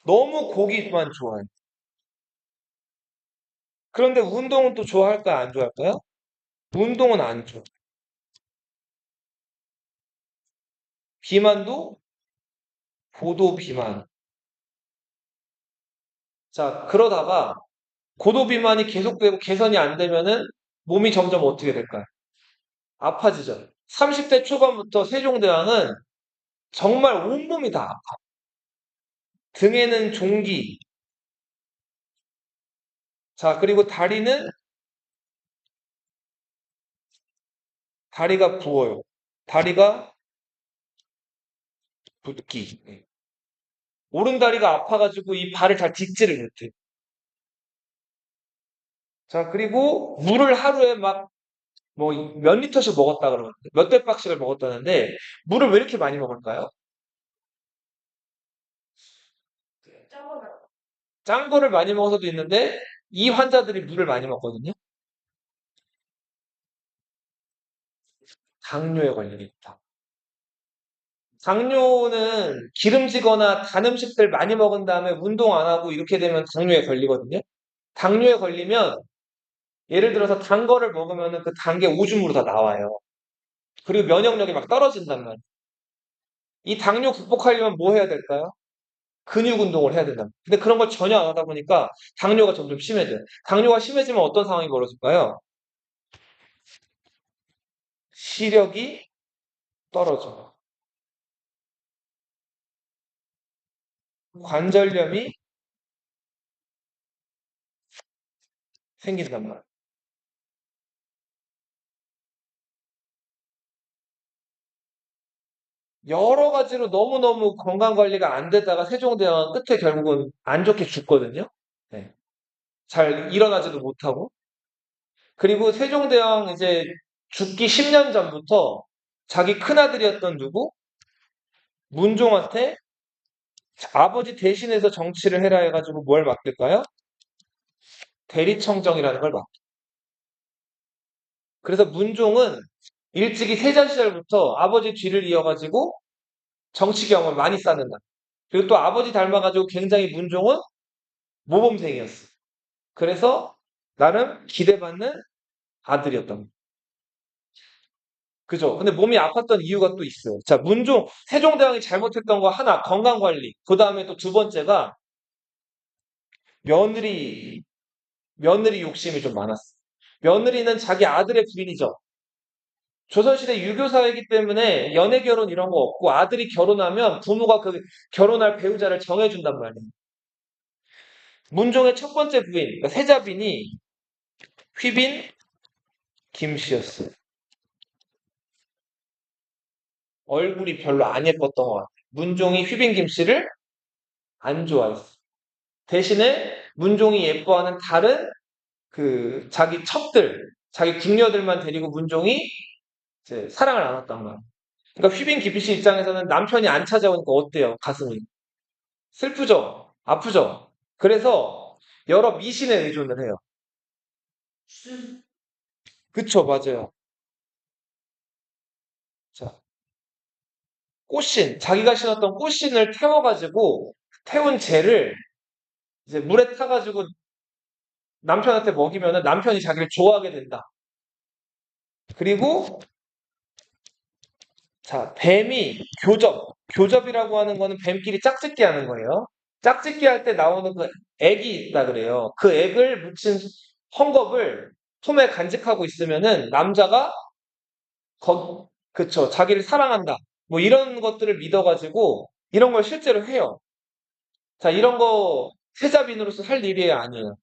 너무 고기만 좋아해요. 그런데 운동은 또 좋아할까요? 안 좋아할까요? 운동은 안 좋아. 비만도 고도 비만. 자, 그러다가 고도 비만이 계속되고 개선이 안 되면은 몸이 점점 어떻게 될까요? 아파지죠. 30대 초반부터 세종대왕은 정말 온몸이 다 아파. 등에는 종기. 자, 그리고 다리가 부어요. 다리가 붓기. 오른 다리가 아파가지고 이 발을 잘 딛지를 못해. 자, 그리고 물을 하루에 막 뭐 몇 리터씩 먹었다 그러는데 몇 대박씩을 먹었다는데 물을 왜 이렇게 많이 먹을까요? 짠 거를 많이 먹어서도 있는데 이 환자들이 물을 많이 먹거든요. 당뇨에 걸리겠다. 당뇨는 기름지거나 단 음식들 많이 먹은 다음에 운동 안 하고 이렇게 되면 당뇨에 걸리거든요. 당뇨에 걸리면 예를 들어서 단 거를 먹으면 그 단 게 오줌으로 다 나와요. 그리고 면역력이 막 떨어진단 말이에요. 이 당뇨 극복하려면 뭐 해야 될까요? 근육 운동을 해야 된다. 근데 그런 걸 전혀 안 하다 보니까 당뇨가 점점 심해져요. 당뇨가 심해지면 어떤 상황이 벌어질까요? 시력이 떨어져요. 관절염이 생긴단 말이에요. 여러 가지로 너무너무 건강 관리가 안 되다가 세종대왕은 끝에 결국은 안 좋게 죽거든요. 네. 잘 일어나지도 못하고. 그리고 세종대왕 이제 죽기 10년 전부터 자기 큰아들이었던 누구? 문종한테 아버지 대신해서 정치를 해라 해가지고 뭘 맡길까요? 대리청정이라는 걸 맡겨. 그래서 문종은 일찍이 세자 시절부터 아버지 뒤를 이어가지고 정치 경험을 많이 쌓는다. 그리고 또 아버지 닮아가지고 굉장히 문종은 모범생이었어. 그래서 나름 기대받는 아들이었던 거야. 그죠? 근데 몸이 아팠던 이유가 또 있어요. 자, 세종대왕이 잘못했던 거 하나, 건강관리. 그 다음에 또 두 번째가 며느리, 며느리 욕심이 좀 많았어. 며느리는 자기 아들의 부인이죠. 조선시대 유교사회이기 때문에 연애 결혼 이런 거 없고 아들이 결혼하면 부모가 그 결혼할 배우자를 정해준단 말이에요. 문종의 첫 번째 부인, 그러니까 세자빈이 휘빈 김씨였어요. 얼굴이 별로 안 예뻤던 것 같아요. 문종이 휘빈 김씨를 안 좋아했어. 대신에 문종이 예뻐하는 다른 그 자기 첩들, 자기 궁녀들만 데리고 문종이 이제 사랑을 나눴단 말이에요. 그러니까 휘빈 김씨 입장에서는 남편이 안 찾아오니까 어때요? 가슴이 슬프죠? 아프죠? 그래서 여러 미신에 의존을 해요. 그쵸, 맞아요. 자, 꽃신, 자기가 신었던 꽃신을 태워가지고, 태운 재를 이제 물에 타가지고 남편한테 먹이면은 남편이 자기를 좋아하게 된다. 그리고, 자, 뱀이 교접. 교접이라고 하는 거는 뱀끼리 짝짓기 하는 거예요. 짝짓기 할 때 나오는 그 액이 있다 그래요. 그 액을 묻힌 헝겊을 품에 간직하고 있으면은 남자가 그쵸. 자기를 사랑한다. 뭐 이런 것들을 믿어가지고 이런 걸 실제로 해요. 자, 이런 거 세자빈으로서 할 일이 아니에요.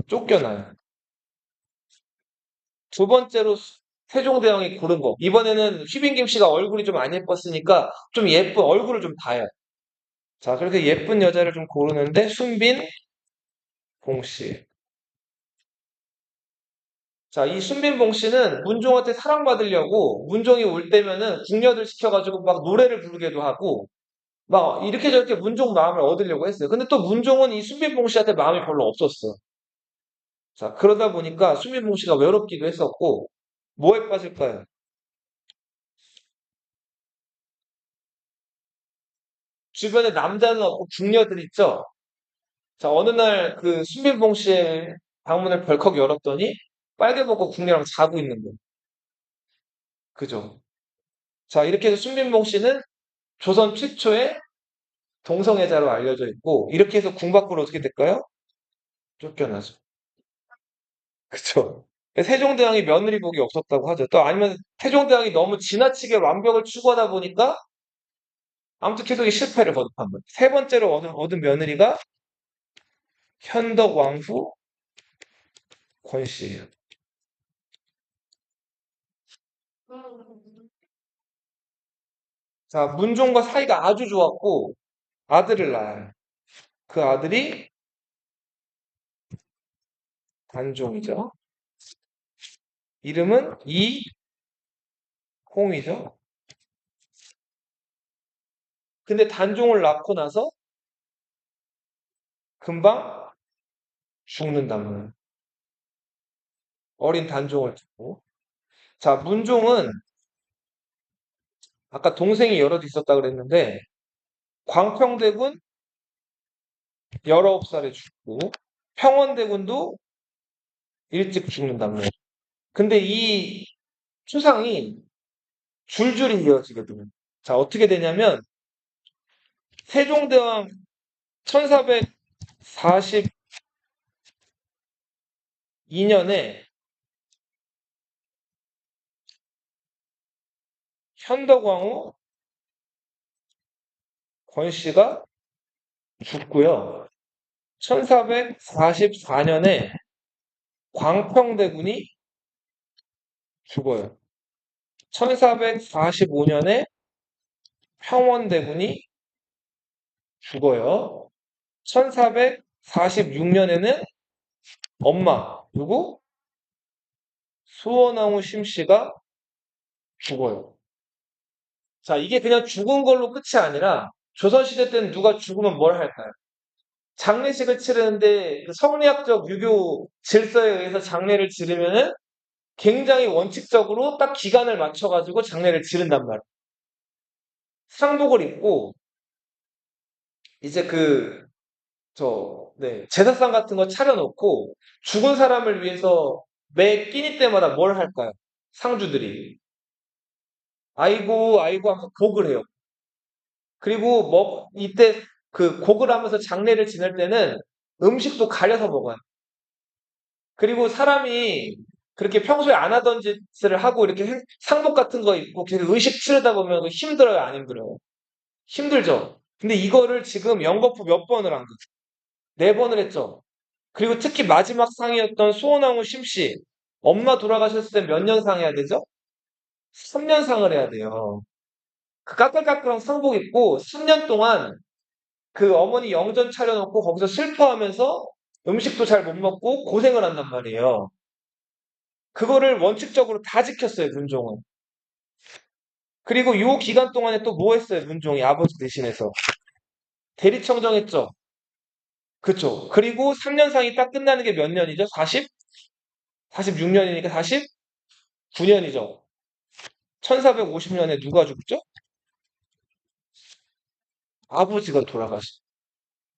쫓겨나요. 두 번째로 세종대왕이 고른 거. 이번에는 휘빈김 씨가 얼굴이 좀 안 예뻤으니까 좀 예쁜 얼굴을 좀 봐요. 자, 그렇게 예쁜 여자를 좀 고르는데 순빈 봉 씨. 자, 이 순빈봉 씨는 문종한테 사랑받으려고 문종이 올 때면은 궁녀들 시켜가지고 막 노래를 부르기도 하고 막 이렇게 저렇게 문종 마음을 얻으려고 했어요. 근데 또 문종은 이 순빈봉 씨한테 마음이 별로 없었어. 자, 그러다 보니까 순빈봉 씨가 외롭기도 했었고 뭐에 빠질까요? 주변에 남자는 없고 궁녀들 있죠? 자, 어느 날 그 순빈봉 씨의 방문을 벌컥 열었더니 빨개 벗고 궁녀랑 자고 있는 거예요. 그죠? 자, 이렇게 해서 순빈봉 씨는 조선 최초의 동성애자로 알려져 있고 이렇게 해서 궁 밖으로 어떻게 될까요? 쫓겨나죠. 그쵸? 세종대왕이 며느리 복이 없었다고 하죠. 또 아니면 세종대왕이 너무 지나치게 완벽을 추구하다 보니까 아무튼 계속 이 실패를 거듭한 거예요. 세 번째로 얻은 며느리가 현덕왕후 권씨예요. 자, 문종과 사이가 아주 좋았고 아들을 낳아요. 그 아들이 단종이죠. 이름은 이홍이죠. 근데 단종을 낳고 나서 금방 죽는단 말이에요. 어린 단종을 두고. 자, 문종은 아까 동생이 여럿 있었다 그랬는데 광평대군 19살에 죽고 평원대군도 일찍 죽는단 말이에요. 근데 이 추상이 줄줄이 이어지거든요. 자, 어떻게 되냐면 세종대왕 1442년에 현덕왕후 권씨가 죽고요. 1444년에 광평대군이 죽어요. 1445년에 평원대군이 죽어요. 1446년에는 엄마, 누구? 수원왕후 심씨가 죽어요. 자, 이게 그냥 죽은 걸로 끝이 아니라 조선시대 때는 누가 죽으면 뭘 할까요? 장례식을 치르는데 그 성리학적 유교 질서에 의해서 장례를 치르면은 굉장히 원칙적으로 딱 기간을 맞춰가지고 장례를 치른단 말이에요. 상복을 입고 이제 네, 제사상 같은 거 차려놓고 죽은 사람을 위해서 매 끼니 때마다 뭘 할까요? 상주들이. 아이고, 아이고 하면서 곡을 해요. 그리고 이때 그 곡을 하면서 장례를 지낼 때는 음식도 가려서 먹어요. 그리고 사람이 그렇게 평소에 안 하던 짓을 하고 이렇게 상복 같은 거 입고 계속 의식 치르다 보면 힘들어요, 안 힘들어요? 힘들죠? 근데 이거를 지금 연거푸 몇 번을 한 거죠? 네 번을 했죠? 그리고 특히 마지막 상이었던 수원왕후 심씨, 엄마 돌아가셨을 때 몇 년 상 해야 되죠? 3년 상을 해야 돼요. 그 까끌까끌한 상복 입고 3년 동안 그 어머니 영전 차려놓고 거기서 슬퍼하면서 음식도 잘 못 먹고 고생을 한단 말이에요. 그거를 원칙적으로 다 지켰어요, 문종은. 그리고 요 기간 동안에 또 뭐 했어요, 문종이 아버지 대신해서? 대리청정했죠. 그쵸. 그리고 3년상이 딱 끝나는 게 몇 년이죠? 40? 46년이니까 49년이죠. 1450년에 누가 죽죠? 아버지가 돌아가셨.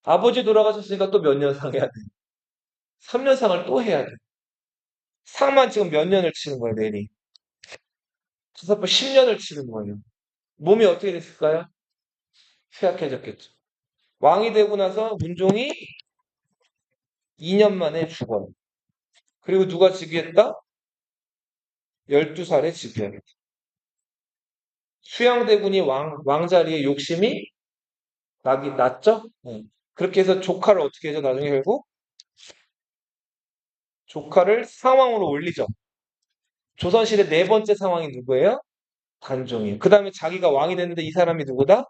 아버지 돌아가셨으니까 또 몇 년 상 해야 돼. 3년 상을 또 해야 돼. 상만 지금 몇 년을 치는 거예요, 내리. 그래서 10년을 치는 거예요. 몸이 어떻게 됐을까요? 쇠약해졌겠죠. 왕이 되고 나서 문종이 2년 만에 죽어요. 그리고 누가 즉위했다? 12살에 즉위해요. 수양대군이 왕자리에 욕심이 났죠? 네. 그렇게 해서 조카를 어떻게 해서 나중에 결국 조카를 상왕으로 올리죠. 조선시대 네 번째 상왕이 누구예요? 단종이에요. 그 다음에 자기가 왕이 됐는데 이 사람이 누구다?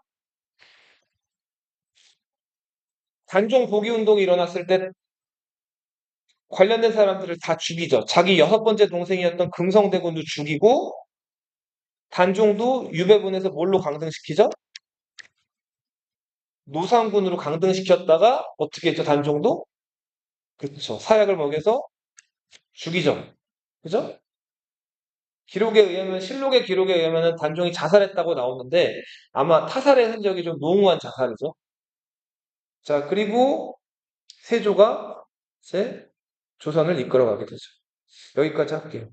단종 복위 운동이 일어났을 때 관련된 사람들을 다 죽이죠. 자기 여섯 번째 동생이었던 금성대군도 죽이고 단종도 유배분에서 뭘로 강등시키죠? 노상군으로 강등시켰다가 어떻게 했죠? 단종도? 그렇죠. 사약을 먹여서 죽이죠. 그죠? 기록에 의하면 실록의 기록에 의하면 단종이 자살했다고 나오는데 아마 타살의 흔적이 좀 농후한 자살이죠. 자, 그리고 세조가 이제 조선을 이끌어가게 되죠. 여기까지 할게요.